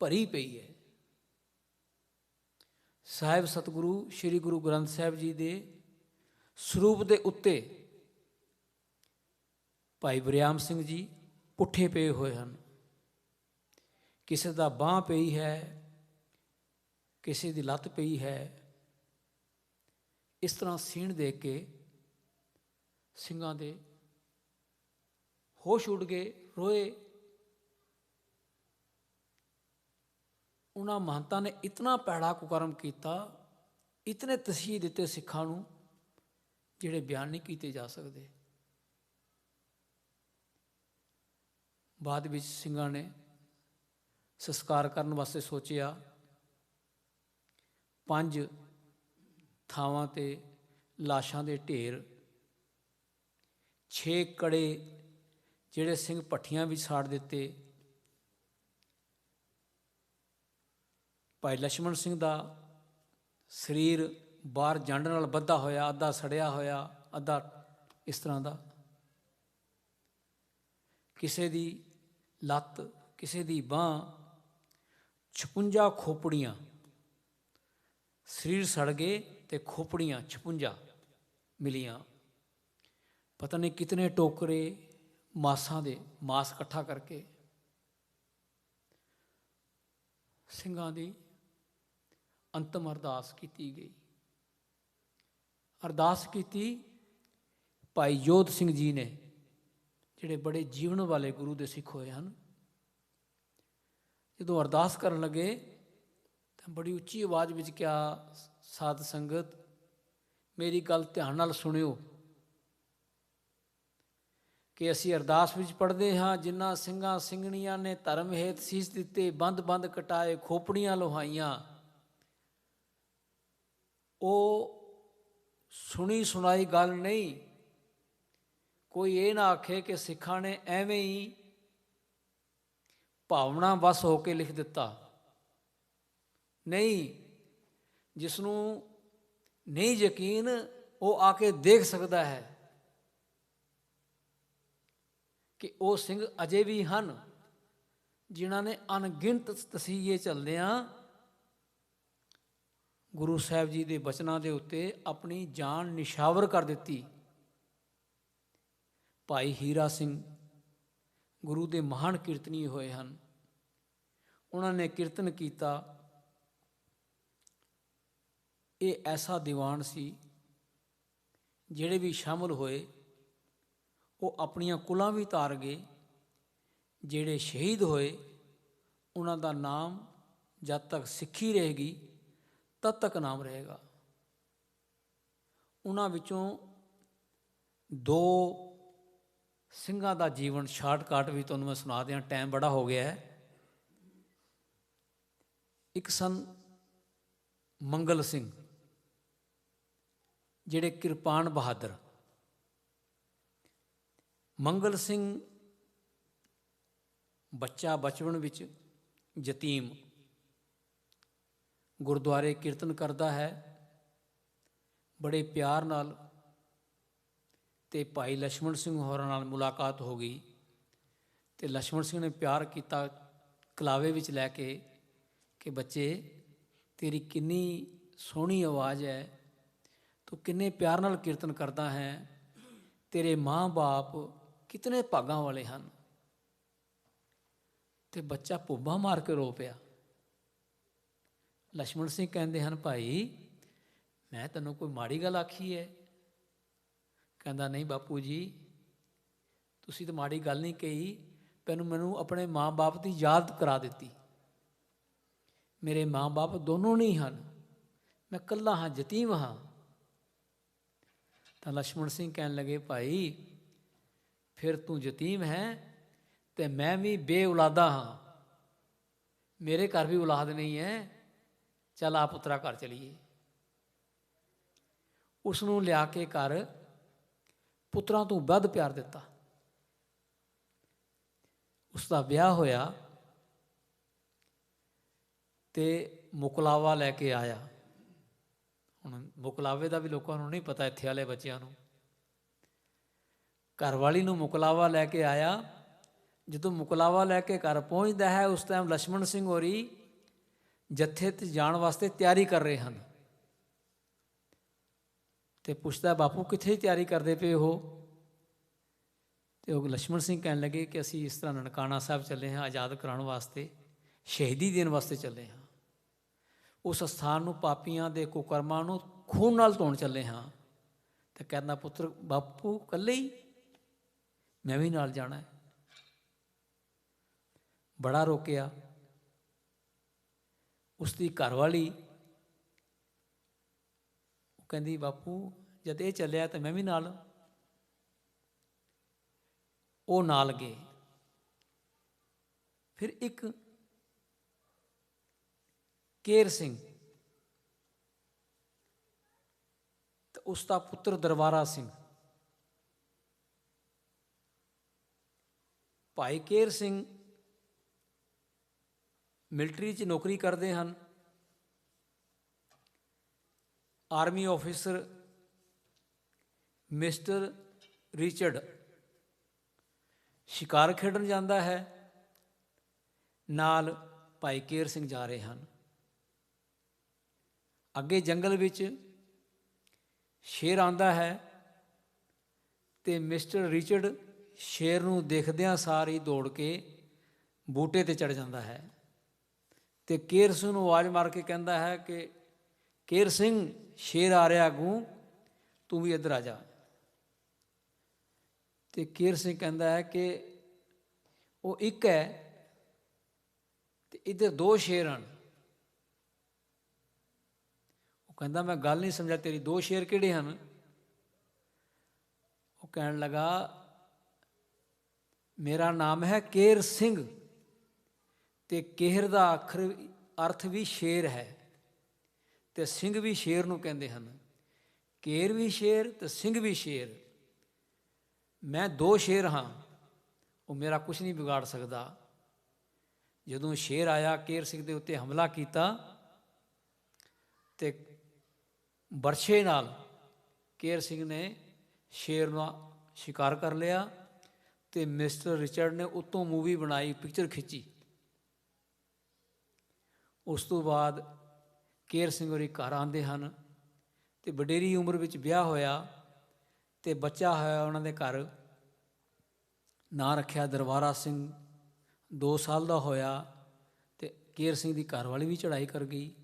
ਭਰੀ ਪਈ ਹੈ। ਸਾਹਿਬ ਸਤਿਗੁਰੂ ਸ਼੍ਰੀ ਗੁਰੂ ਗ੍ਰੰਥ ਸਾਹਿਬ ਜੀ ਦੇ ਸਰੂਪ ਦੇ ਉੱਤੇ ਭਾਈ ਵਰਿਆਮ ਸਿੰਘ ਜੀ ਪੁੱਠੇ ਪਏ ਹੋਏ ਹਨ। ਕਿਸੇ ਦਾ ਬਾਂਹ ਪਈ ਹੈ, ਕਿਸੇ ਦੀ ਲੱਤ ਪਈ ਹੈ। ਇਸ ਤਰ੍ਹਾਂ ਸੀਣ ਦੇਖ ਕੇ ਸਿੰਘਾਂ ਦੇ ਹੋਸ਼ ਉੱਡ ਗਏ, ਰੋਏ। ਉਹਨਾਂ ਮਹੰਤਾਂ ਨੇ ਇਤਨਾ ਭੈੜਾ ਕੁਕਰਮ ਕੀਤਾ, ਇਤਨੇ ਤਸੀਹੇ ਦਿੱਤੇ ਸਿੱਖਾਂ ਨੂੰ ਜਿਹੜੇ ਬਿਆਨ ਨਹੀਂ ਕੀਤੇ ਜਾ ਸਕਦੇ। ਬਾਅਦ ਵਿੱਚ ਸਿੰਘਾਂ ਨੇ ਸੰਸਕਾਰ ਕਰਨ ਵਾਸਤੇ ਸੋਚਿਆ। 5 ਥਾਵਾਂ 'ਤੇ ਲਾਸ਼ਾਂ ਦੇ ਢੇਰ, 6 ਕੜੇ ਜਿਹੜੇ ਸਿੰਘ ਭੱਠੀਆਂ ਵਿੱਚ ਸਾੜ ਦਿੱਤੇ। ਭਾਈ ਲਛਮਣ ਸਿੰਘ ਦਾ ਸਰੀਰ ਬਾਹਰ ਜੰਡ ਨਾਲ ਬੱਧਾ ਹੋਇਆ, ਅੱਧਾ ਸੜਿਆ ਹੋਇਆ, ਅੱਧਾ ਇਸ ਤਰ੍ਹਾਂ ਦਾ। ਕਿਸੇ ਦੀ ਲੱਤ, ਕਿਸੇ ਦੀ ਬਾਂਹ, 56 ਖੋਪੜੀਆਂ, ਸਰੀਰ ਸੜ ਗਏ ਅਤੇ ਖੋਪੜੀਆਂ 56 ਮਿਲੀਆਂ। ਪਤਾ ਨਹੀਂ ਕਿਤਨੇ ਟੋਕਰੇ ਮਾਸਾਂ ਦੇ, ਮਾਸ ਇਕੱਠਾ ਕਰਕੇ। ਸਿੰਘਾਂ ਦੀ ਅੰਤਮ ਅਰਦਾਸ ਕੀਤੀ ਗਈ। ਅਰਦਾਸ ਕੀਤੀ ਭਾਈ ਜੋਧ ਸਿੰਘ ਜੀ ਨੇ, ਜਿਹੜੇ ਬੜੇ ਜੀਵਨ ਵਾਲੇ ਗੁਰੂ ਦੇ ਸਿੱਖ ਹੋਏ ਹਨ। ਜਦੋਂ ਅਰਦਾਸ ਕਰਨ ਲੱਗੇ ਤਾਂ ਬੜੀ ਉੱਚੀ ਆਵਾਜ਼ ਵਿੱਚ ਕਿਹਾ, ਸਾਧ ਸੰਗਤ ਮੇਰੀ ਗੱਲ ਧਿਆਨ ਨਾਲ ਸੁਣਿਓ ਕਿ ਅਸੀਂ ਅਰਦਾਸ ਵਿੱਚ ਪੜ੍ਹਦੇ ਹਾਂ, ਜਿਨ੍ਹਾਂ ਸਿੰਘਾਂ ਸਿੰਘਣੀਆਂ ਨੇ ਧਰਮ ਹੇਤ ਸੀਸ ਦਿੱਤੇ, ਬੰਦ ਕਟਾਏ, ਖੋਪੜੀਆਂ ਲੋਹਾਈਆਂ, ਉਹ ਸੁਣੀ ਸੁਣਾਈ ਗੱਲ ਨਹੀਂ। ਕੋਈ ਇਹ ਨਾ ਆਖੇ ਕਿ ਸਿੱਖਾਂ ਨੇ ਐਵੇਂ ਹੀ ਭਾਵਨਾ ਵਸ ਹੋ ਕੇ ਲਿਖ ਦਿੱਤਾ। ਨਹੀਂ, ਜਿਸ ਨੂੰ ਨਹੀਂ ਯਕੀਨ ਉਹ ਆ ਕੇ ਦੇਖ ਸਕਦਾ ਹੈ ਕਿ ਉਹ ਸਿੰਘ ਅਜੇ ਵੀ ਹਨ, ਜਿਨ੍ਹਾਂ ਨੇ ਅਣਗਿਣਤ ਤਸੀਹੇ ਚੱਲਦਿਆਂ ਗੁਰੂ ਸਾਹਿਬ ਜੀ ਦੇ ਬਚਨਾਂ ਦੇ ਉੱਤੇ ਆਪਣੀ ਜਾਨ ਨਿਸ਼ਾਵਰ ਕਰ ਦਿੱਤੀ। ਭਾਈ ਹੀਰਾ ਸਿੰਘ ਗੁਰੂ ਦੇ ਮਹਾਨ ਕੀਰਤਨੀ ਹੋਏ ਹਨ। ਉਹਨਾਂ ਨੇ ਕੀਰਤਨ ਕੀਤਾ। ਇਹ ਐਸਾ ਦੀਵਾਨ ਸੀ, ਜਿਹੜੇ ਵੀ ਸ਼ਾਮਲ ਹੋਏ ਉਹ ਆਪਣੀਆਂ ਕੁਲਾਂ ਵੀ ਤਾਰ ਗਏ। ਜਿਹੜੇ ਸ਼ਹੀਦ ਹੋਏ ਉਹਨਾਂ ਦਾ ਨਾਮ ਜਦ ਤੱਕ ਸਿੱਖੀ ਰਹੇਗੀ ਤਦ ਤੱਕ ਨਾਮ ਰਹੇਗਾ। ਉਹਨਾਂ ਵਿੱਚੋਂ 2 ਸਿੰਘਾਂ ਦਾ ਜੀਵਨ ਸ਼ਾਰਟਕਟ ਵੀ ਤੁਹਾਨੂੰ ਮੈਂ ਸੁਣਾ ਦਿਆਂ, ਟਾਈਮ ਬੜਾ ਹੋ ਗਿਆ ਹੈ। ਇੱਕ ਸਨ ਮੰਗਲ ਸਿੰਘ, ਜਿਹੜੇ ਕਿਰਪਾਨ ਬਹਾਦਰ। ਮੰਗਲ ਸਿੰਘ ਬੱਚਾ ਬਚਪਨ ਵਿੱਚ ਯਤੀਮ, ਗੁਰਦੁਆਰੇ ਕੀਰਤਨ ਕਰਦਾ ਹੈ ਬੜੇ ਪਿਆਰ ਨਾਲ, ਅਤੇ ਭਾਈ ਲਛਮਣ ਸਿੰਘ ਹੋਰਾਂ ਨਾਲ ਮੁਲਾਕਾਤ ਹੋ ਗਈ ਅਤੇ ਲਛਮਣ ਸਿੰਘ ਨੇ ਪਿਆਰ ਕੀਤਾ ਕਲਾਵੇ ਵਿੱਚ ਲੈ ਕੇ ਕਿ ਬੱਚੇ ਤੇਰੀ ਕਿੰਨੀ ਸੋਹਣੀ ਆਵਾਜ਼ ਹੈ, ਤੂੰ ਕਿੰਨੇ ਪਿਆਰ ਨਾਲ ਕੀਰਤਨ ਕਰਦਾ ਹੈ, ਤੇਰੇ ਮਾਂ ਬਾਪ ਕਿਤਨੇ ਭਾਗਾਂ ਵਾਲੇ ਹਨ। ਅਤੇ ਬੱਚਾ ਭੁੱਬਾਂ ਮਾਰ ਕੇ ਰੋ ਪਿਆ। ਲਛਮਣ ਸਿੰਘ ਕਹਿੰਦੇ ਹਨ, ਭਾਈ ਮੈਂ ਤੈਨੂੰ ਕੋਈ ਮਾੜੀ ਗੱਲ ਆਖੀ ਹੈ? ਕਹਿੰਦਾ, ਨਹੀਂ ਬਾਪੂ ਜੀ, ਤੁਸੀਂ ਤਾਂ ਮਾੜੀ ਗੱਲ ਨਹੀਂ ਕਹੀ, ਮੈਨੂੰ ਆਪਣੇ ਮਾਂ ਬਾਪ ਦੀ ਯਾਦ ਕਰਾ ਦਿੱਤੀ। ਮੇਰੇ ਮਾਂ ਬਾਪ ਦੋਨੋਂ ਨਹੀਂ ਹਨ, ਮੈਂ ਇਕੱਲਾ ਹਾਂ, ਯਤੀਮ ਹਾਂ। ਤਾਂ ਲਛਮਣ ਸਿੰਘ ਕਹਿਣ ਲੱਗੇ, ਭਾਈ ਫਿਰ ਤੂੰ ਯਤੀਮ ਹੈ ਅਤੇ ਮੈਂ ਵੀ ਬੇਔਲਾਦਾ ਹਾਂ, ਮੇਰੇ ਘਰ ਵੀ ਔਲਾਦ ਨਹੀਂ ਹੈ, ਚੱਲ ਆ ਪੁੱਤਰਾ ਘਰ ਚਲੀਏ। ਉਸ ਨੂੰ ਲਿਆ ਕੇ ਘਰ ਪੁੱਤਰਾਂ ਤੋਂ ਵੱਧ ਪਿਆਰ ਦਿੱਤਾ। ਉਸ ਦਾ ਵਿਆਹ ਹੋਇਆ ਅਤੇ ਮੁਕਲਾਵਾ ਲੈ ਕੇ ਆਇਆ। ਹੁਣ ਮੁਕਲਾਵੇ ਦਾ ਵੀ ਲੋਕਾਂ ਨੂੰ ਨਹੀਂ ਪਤਾ, ਇੱਥੇ ਵਾਲੇ ਬੱਚਿਆਂ ਨੂੰ। ਘਰਵਾਲੀ ਨੂੰ ਮੁਕਲਾਵਾ ਲੈ ਕੇ ਆਇਆ। ਜਦੋਂ ਮੁਕਲਾਵਾ ਲੈ ਕੇ ਘਰ ਪਹੁੰਚਦਾ ਹੈ, ਉਸ ਟਾਈਮ ਲਛਮਣ ਸਿੰਘ ਹੋਰੀ ਜੱਥੇ 'ਤੇ ਜਾਣ ਵਾਸਤੇ ਤਿਆਰੀ ਕਰ ਰਹੇ ਹਨ। ਅਤੇ ਪੁੱਛਦਾ, ਬਾਪੂ ਕਿੱਥੇ ਤਿਆਰੀ ਕਰਦੇ ਪਏ ਹੋ? ਅਤੇ ਉਹ ਲਛਮਣ ਸਿੰਘ ਕਹਿਣ ਲੱਗੇ ਕਿ ਅਸੀਂ ਇਸ ਤਰ੍ਹਾਂ ਨਨਕਾਣਾ ਸਾਹਿਬ ਚੱਲੇ ਹਾਂ, ਆਜ਼ਾਦ ਕਰਾਉਣ ਵਾਸਤੇ, ਸ਼ਹੀਦੀ ਦੇਣ ਵਾਸਤੇ ਚੱਲੇ ਹਾਂ। ਉਸ ਸਥਾਨ ਨੂੰ, ਪਾਪੀਆਂ ਦੇ ਕੁਕਰਮਾਂ ਨੂੰ ਖੂਨ ਨਾਲ ਧੋਣ ਚੱਲੇ ਹਾਂ। ਅਤੇ ਕਹਿੰਦਾ, ਪੁੱਤਰ ਬਾਪੂ ਇਕੱਲੇ ਹੀ? ਮੈਂ ਵੀ ਨਾਲ ਜਾਣਾ ਹੈ। ਬੜਾ ਰੋਕਿਆ। ਉਸ ਦੀ ਘਰਵਾਲੀ ਉਹ ਕਹਿੰਦੀ, ਬਾਪੂ ਜਦ ਇਹ ਚੱਲਿਆ ਤਾਂ ਮੈਂ ਵੀ ਨਾਲ। ਉਹ ਨਾਲ ਗਏ। ਫਿਰ ਇੱਕ ਕੇਰ ਸਿੰਘ ਤੇ ਉਸ ਦਾ ਪੁੱਤਰ ਦਰਬਾਰਾ ਸਿੰਘ। ਭਾਈ ਕੇਰ ਸਿੰਘ ਮਿਲਟਰੀ 'ਚ ਨੌਕਰੀ ਕਰਦੇ ਹਨ। ਆਰਮੀ ਆਫਿਸਰ ਮਿਸਟਰ ਰਿਚਰਡ ਸ਼ਿਕਾਰ ਖੇਡਣ ਜਾਂਦਾ ਹੈ, ਨਾਲ ਭਾਈ ਕੇਰ ਸਿੰਘ ਜਾ ਰਹੇ ਹਨ। ਅੱਗੇ ਜੰਗਲ ਵਿੱਚ ਸ਼ੇਰ ਆਉਂਦਾ ਹੈ ਅਤੇ ਮਿਸਟਰ ਰਿਚਰਡ ਸ਼ੇਰ ਨੂੰ ਦੇਖਦਿਆਂ ਸਾਰ ਹੀ ਦੌੜ ਕੇ ਬੂਟੇ 'ਤੇ ਚੜ੍ਹ ਜਾਂਦਾ ਹੈ ਅਤੇ ਕੇਰ ਸਿੰਘ ਨੂੰ ਆਵਾਜ਼ ਮਾਰ ਕੇ ਕਹਿੰਦਾ ਹੈ ਕਿ ਕੇਰ ਸਿੰਘ ਸ਼ੇਰ ਆ ਰਿਹਾ ਅੱਗੋਂ, ਤੂੰ ਵੀ ਇੱਧਰ ਆ ਜਾ। ਤੇ ਕੇਰ ਸਿੰਘ ਕਹਿੰਦਾ ਹੈ ਕਿ ਉਹ ਇੱਕ ਹੈ ਤੇ ਇੱਧਰ ਦੋ ਸ਼ੇਰ ਹਨ। ਉਹ ਕਹਿੰਦਾ ਮੈਂ ਗੱਲ ਨਹੀਂ ਸਮਝਿਆ, ਤੇਰੀ ਦੋ ਸ਼ੇਰ ਕਿਹੜੇ ਹਨ? ਉਹ ਕਹਿਣ ਲੱਗਾ ਮੇਰਾ ਨਾਮ ਹੈ ਕੇਰ ਸਿੰਘ, ਤੇ ਕੇਹਰ ਦਾ ਅਰਥ ਵੀ ਸ਼ੇਰ ਹੈ, ਤੇ ਸਿੰਘ ਵੀ ਸ਼ੇਰ ਨੂੰ ਕਹਿੰਦੇ ਹਨ। ਕੇਰ ਵੀ ਸ਼ੇਰ ਤੇ ਸਿੰਘ ਵੀ ਸ਼ੇਰ, ਮੈਂ ਦੋ ਸ਼ੇਰ ਹਾਂ, ਉਹ ਮੇਰਾ ਕੁਛ ਨਹੀਂ ਵਿਗਾੜ ਸਕਦਾ। ਜਦੋਂ ਸ਼ੇਰ ਆਇਆ ਕੇਰ ਸਿੰਘ ਦੇ ਉੱਤੇ ਹਮਲਾ ਕੀਤਾ ਤੇ ਬਰਛੇ ਨਾਲ ਕੇਰ ਸਿੰਘ ਨੇ ਸ਼ੇਰ ਨੂੰ ਸ਼ਿਕਾਰ ਕਰ ਲਿਆ ਤੇ ਮਿਸਟਰ ਰਿਚਰਡ ਨੇ ਉੱਤੋਂ ਮੂਵੀ ਬਣਾਈ, ਪਿਕਚਰ ਖਿੱਚੀ। ਉਸ ਤੋਂ ਬਾਅਦ ਕੇਰ ਸਿੰਘ ਹੋਰੀ ਘਰ ਆਉਂਦੇ ਹਨ ਤੇ ਵਡੇਰੀ ਉਮਰ ਵਿੱਚ ਵਿਆਹ ਹੋਇਆ ਤੇ ਬੱਚਾ ਹੋਇਆ ਉਹਨਾਂ ਦੇ ਘਰ। ਨਾਂ ਰੱਖਿਆ ਦਰਬਾਰਾ ਸਿੰਘ। 2 ਸਾਲ ਦਾ ਹੋਇਆ ਤੇ ਕੇਰ ਸਿੰਘ ਦੀ ਘਰਵਾਲੀ ਵੀ ਚੜ੍ਹਾਈ ਕਰ ਗਈ।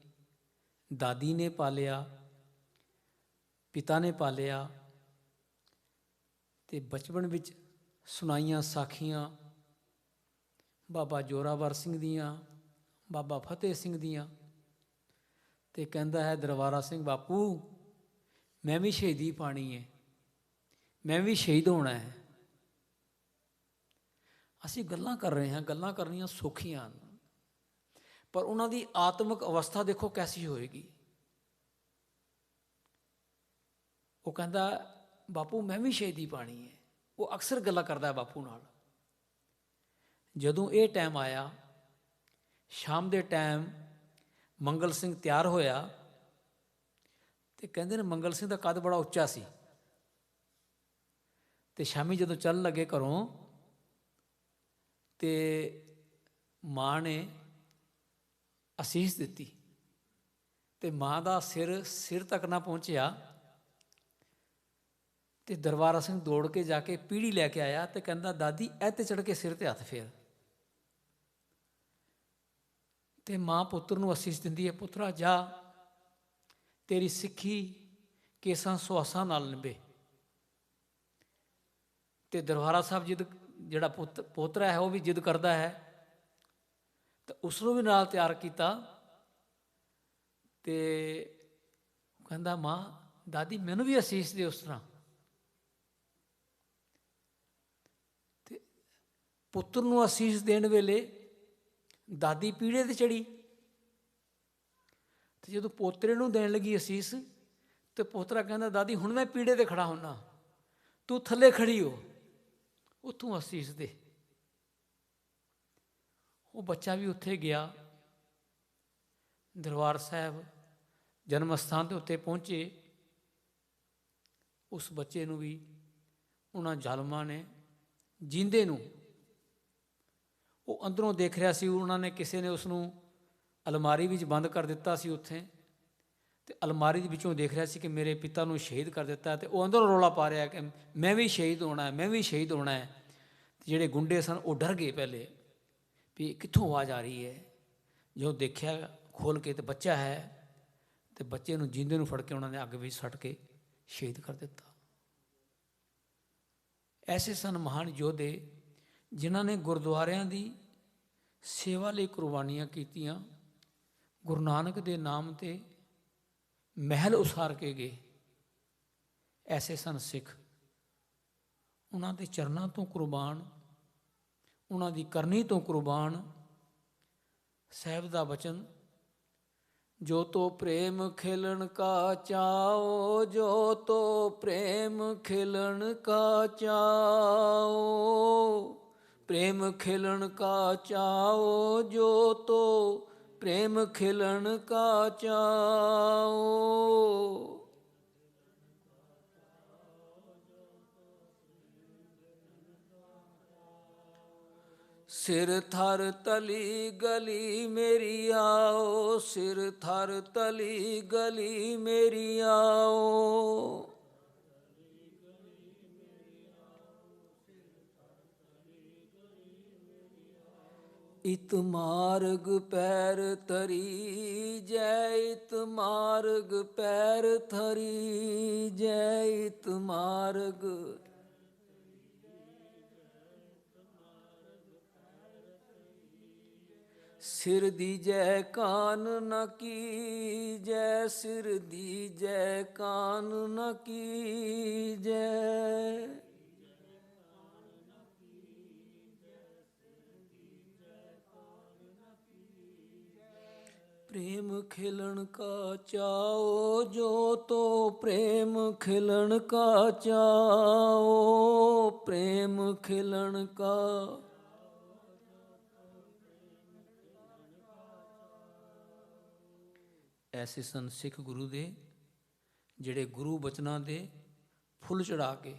ਦਾਦੀ ਨੇ ਪਾਲਿਆ, ਪਿਤਾ ਨੇ ਪਾਲਿਆ, ਤੇ ਬਚਪਨ ਵਿੱਚ ਸੁਣਾਈਆਂ ਸਾਖੀਆਂ ਬਾਬਾ ਜ਼ੋਰਾਵਰ ਸਿੰਘ ਦੀਆਂ, ਬਾਬਾ ਫਤਿਹ ਸਿੰਘ ਦੀਆਂ। ਤੇ ਕਹਿੰਦਾ ਹੈ ਦਰਬਾਰਾ ਸਿੰਘ, ਬਾਪੂ ਮੈਂ ਵੀ ਸ਼ਹੀਦੀ ਪਾਣੀ ਹੈ, ਮੈਂ ਵੀ ਸ਼ਹੀਦ ਹੋਣਾ ਹੈ। ਅਸੀਂ ਗੱਲਾਂ ਕਰ ਰਹੇ ਹਾਂ, ਗੱਲਾਂ ਕਰਨੀਆਂ ਸੌਖੀਆਂ ਹਨ, ਪਰ ਉਹਨਾਂ ਦੀ ਆਤਮਿਕ ਅਵਸਥਾ ਦੇਖੋ ਕੈਸੀ ਹੋਏਗੀ। ਉਹ ਕਹਿੰਦਾ ਬਾਪੂ ਮੈਂ ਵੀ ਸ਼ਹੀਦੀ ਪਾਣੀ ਹੈ। ਉਹ ਅਕਸਰ ਗੱਲਾਂ ਕਰਦਾ ਬਾਪੂ ਨਾਲ। ਜਦੋਂ ਇਹ ਟਾਈਮ ਆਇਆ, ਸ਼ਾਮ ਦੇ ਟਾਈਮ ਮੰਗਲ ਸਿੰਘ ਤਿਆਰ ਹੋਇਆ ਤੇ ਕਹਿੰਦੇ ਨੇ ਮੰਗਲ ਸਿੰਘ ਦਾ ਕੱਦ ਬੜਾ ਉੱਚਾ ਸੀ। ਤੇ ਸ਼ਾਮੀ ਜਦੋਂ ਚੱਲਣ ਲੱਗੇ ਘਰੋਂ ਤੇ ਮਾਂ ਨੇ ਅਸੀਸ ਦਿੱਤੀ ਤੇ ਮਾਂ ਦਾ ਸਿਰ ਤੱਕ ਨਾ ਪਹੁੰਚਿਆ। ਤੇ ਦਰਬਾਰਾ ਸਿੰਘ ਦੌੜ ਕੇ ਜਾ ਕੇ ਪੀੜੀ ਲੈ ਕੇ ਆਇਆ ਤੇ ਕਹਿੰਦਾ ਦਾਦੀ ਇਹ 'ਤੇ ਚੜ੍ਹ ਕੇ ਸਿਰ 'ਤੇ ਹੱਥ ਫੇਰ। ਤੇ ਮਾਂ ਪੁੱਤਰ ਨੂੰ ਅਸੀਸ ਦਿੰਦੀ ਹੈ, ਪੁੱਤਰਾ ਜਾ, ਤੇਰੀ ਸਿੱਖੀ ਕੇਸਾਂ ਸੁਆਸਾਂ ਨਾਲ ਨਿਭੇ। ਤੇ ਦਰਬਾਰਾ ਸਾਹਿਬ ਜਿਹੜਾ ਪੋਤਰਾ ਹੈ ਉਹ ਵੀ ਜਿੱਦ ਕਰਦਾ ਹੈ ਤੇ ਉਸ ਨੂੰ ਵੀ ਨਾਲ ਤਿਆਰ ਕੀਤਾ। ਤੇ ਕਹਿੰਦਾ ਮਾਂ ਦਾਦੀ ਮੈਨੂੰ ਵੀ ਅਸੀਸ ਦੇ ਉਸ ਤਰ੍ਹਾਂ। ਤੇ ਪੁੱਤਰ ਨੂੰ ਅਸੀਸ ਦੇਣ ਵੇਲੇ ਦਾਦੀ ਪੀੜੇ 'ਤੇ ਚੜ੍ਹੀ ਤੇ ਜਦੋਂ ਪੋਤਰੇ ਨੂੰ ਦੇਣ ਲੱਗੀ ਅਸੀਸ ਤੇ ਪੋਤਰਾ ਕਹਿੰਦਾ ਦਾਦੀ ਹੁਣ ਮੈਂ ਪੀੜੇ 'ਤੇ ਖੜਾ ਹੁੰਨਾ, ਤੂੰ ਥੱਲੇ ਖੜੀ ਹੋ, ਉੱਥੋਂ ਅਸੀਸ ਦੇ। ਉਹ ਬੱਚਾ ਵੀ ਉੱਥੇ ਗਿਆ। ਦਰਬਾਰ ਸਾਹਿਬ ਜਨਮ ਅਸਥਾਨ ਦੇ ਉੱਤੇ ਪਹੁੰਚੇ। ਉਸ ਬੱਚੇ ਨੂੰ ਵੀ ਉਹਨਾਂ ਜ਼ਾਲਮਾਂ ਨੇ ਜੀਂਦੇ ਨੂੰ, ਉਹ ਅੰਦਰੋਂ ਦੇਖ ਰਿਹਾ ਸੀ, ਉਹਨਾਂ ਨੇ ਕਿਸੇ ਨੇ ਉਸ ਨੂੰ ਅਲਮਾਰੀ ਵਿੱਚ ਬੰਦ ਕਰ ਦਿੱਤਾ ਸੀ ਉੱਥੇ, ਤੇ ਅਲਮਾਰੀ ਦੇ ਵਿੱਚੋਂ ਦੇਖ ਰਿਹਾ ਸੀ ਕਿ ਮੇਰੇ ਪਿਤਾ ਨੂੰ ਸ਼ਹੀਦ ਕਰ ਦਿੱਤਾ। ਤੇ ਉਹ ਅੰਦਰੋਂ ਰੌਲਾ ਪਾ ਰਿਹਾ ਕਿ ਮੈਂ ਵੀ ਸ਼ਹੀਦ ਹੋਣਾ ਹੈ, ਮੈਂ ਵੀ ਸ਼ਹੀਦ ਹੋਣਾ ਹੈ। ਜਿਹੜੇ ਗੁੰਡੇ ਸਨ ਉਹ ਡਰ ਗਏ ਪਹਿਲੇ ਵੀ ਕਿੱਥੋਂ ਆਵਾਜ਼ ਆ ਰਹੀ ਹੈ। ਜਦੋਂ ਦੇਖਿਆ ਖੋਲ੍ਹ ਕੇ ਤੇ ਬੱਚਾ ਹੈ, ਤੇ ਬੱਚੇ ਨੂੰ ਜਿੰਦੇ ਨੂੰ ਫੜ ਕੇ ਉਹਨਾਂ ਨੇ ਅੱਗ ਵਿੱਚ ਸੱਟ ਕੇ ਸ਼ਹੀਦ ਕਰ ਦਿੱਤਾ। ਐਸੇ ਸਨ ਮਹਾਨ ਯੋਧੇ ਜਿਨ੍ਹਾਂ ਨੇ ਗੁਰਦੁਆਰਿਆਂ ਦੀ ਸੇਵਾ ਲਈ ਕੁਰਬਾਨੀਆਂ ਕੀਤੀਆਂ। ਗੁਰੂ ਨਾਨਕ ਦੇ ਨਾਮ 'ਤੇ ਮਹਿਲ ਉਸਾਰ ਕੇ ਗਏ। ਐਸੇ ਸਨ ਸਿੱਖ। ਉਹਨਾਂ ਦੇ ਚਰਨਾਂ ਤੋਂ ਕੁਰਬਾਨ, ਉਹਨਾਂ ਦੀ ਕਰਨੀ ਤੋਂ ਕੁਰਬਾਨ। ਸਾਹਿਬ ਦਾ ਬਚਨ, ਜੋ ਤੋ ਪ੍ਰੇਮ ਖਿਲਣ ਕਾ ਚਾਓ, ਜੋ ਤੋ ਪ੍ਰੇਮ ਖਿਲਣ ਕਾ ਚਾਓ, ਪ੍ਰੇਮ ਖਿਲਣ ਕਾ ਚਾਓ, ਜੋ ਤੋ ਪ੍ਰੇਮ ਖਿਲਣ ਕਾ ਚਾਓ। ਸਿਰ ਥਰ ਤਲੀ ਗਲੀ ਮੇਰੀ ਆਓ, ਸਿਰ ਥਰ ਤਲੀ ਗਲੀ ਮੇਰੀ ਆਓ। ਇਤ ਮਾਰਗ ਪੈਰ ਧਰੀ ਜੈ, ਇਤ ਮਾਰਗ ਪੈਰ ਧਰੀ ਜੈ, ਇਤ ਮਾਰਗ ਸਿਰ ਦੀਜੈ ਕਾਨ ਨ ਕੀਜੈ, ਸਿਰ ਦੀਜੈ ਕਾਨ ਨ ਕੀਜੈ। प्रेम खिलन का चाओ जो तो प्रेम खिलन का चाओ, प्रेम खिलन का ਐਸੇ ਸਨ ਸਿੱਖ ਗੁਰੂ ਦੇ ਜਿਹੜੇ ਗੁਰੂ ਬਚਨਾਂ ਦੇ ਫੁੱਲ ਚੜਾ ਕੇ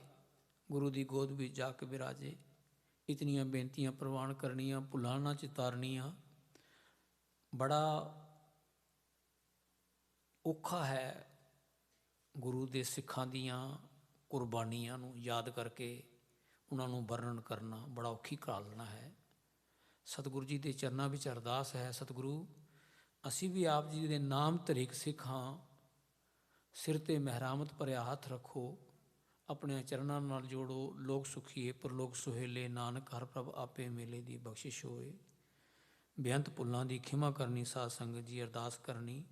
ਗੁਰੂ ਦੀ ਗੋਦ ਵਿੱਚ ਜਾ ਕੇ ਬਿਰਾਜੇ। ਇਤਨੀਆਂ ਬੇਨਤੀਆਂ ਪ੍ਰਵਾਨ ਕਰਨੀਆਂ, ਭੁੱਲਾਂ ਨਾ ਚਿਤਾਰਨੀਆਂ ਬੜਾ ਔਖਾ ਹੈ। ਗੁਰੂ ਦੇ ਸਿੱਖਾਂ ਦੀਆਂ ਕੁਰਬਾਨੀਆਂ ਨੂੰ ਯਾਦ ਕਰਕੇ ਉਹਨਾਂ ਨੂੰ ਵਰਣਨ ਕਰਨਾ ਬੜਾ ਔਖੀ ਘਾਲਣਾ ਹੈ। ਸਤਿਗੁਰੂ ਜੀ ਦੇ ਚਰਨਾਂ ਵਿੱਚ ਅਰਦਾਸ ਹੈ, ਸਤਿਗੁਰੂ ਅਸੀਂ ਵੀ ਆਪ ਜੀ ਦੇ ਨਾਮ ਧਰਿਕ ਸਿੱਖ ਹਾਂ, ਸਿਰ 'ਤੇ ਮਹਿਰਾਮਤ ਭਰਿਆ ਹੱਥ ਰੱਖੋ, ਆਪਣੇ ਚਰਨਾਂ ਨਾਲ ਜੋੜੋ, ਲੋਕ ਸੁਖੀਏ ਪਰਲੋਕ ਸੁਹੇਲੇ, ਨਾਨਕ ਹਰ ਪ੍ਰਭ ਆਪੇ ਮੇਲੇ ਦੀ ਬਖਸ਼ਿਸ਼ ਹੋਏ। ਬੇਅੰਤ ਭੁੱਲਾਂ ਦੀ ਖਿਮਾ ਕਰਨੀ, ਸਾਧ ਸੰਗਤ ਜੀ ਅਰਦਾਸ ਕਰਨੀ,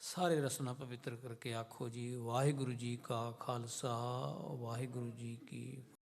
ਸਾਰੇ ਰਸਨਾ ਪਵਿੱਤਰ ਕਰਕੇ ਆਖੋ ਜੀ ਵਾਹਿਗੁਰੂ ਜੀ ਕਾ ਖਾਲਸਾ ਵਾਹਿਗੁਰੂ ਜੀ ਕੀ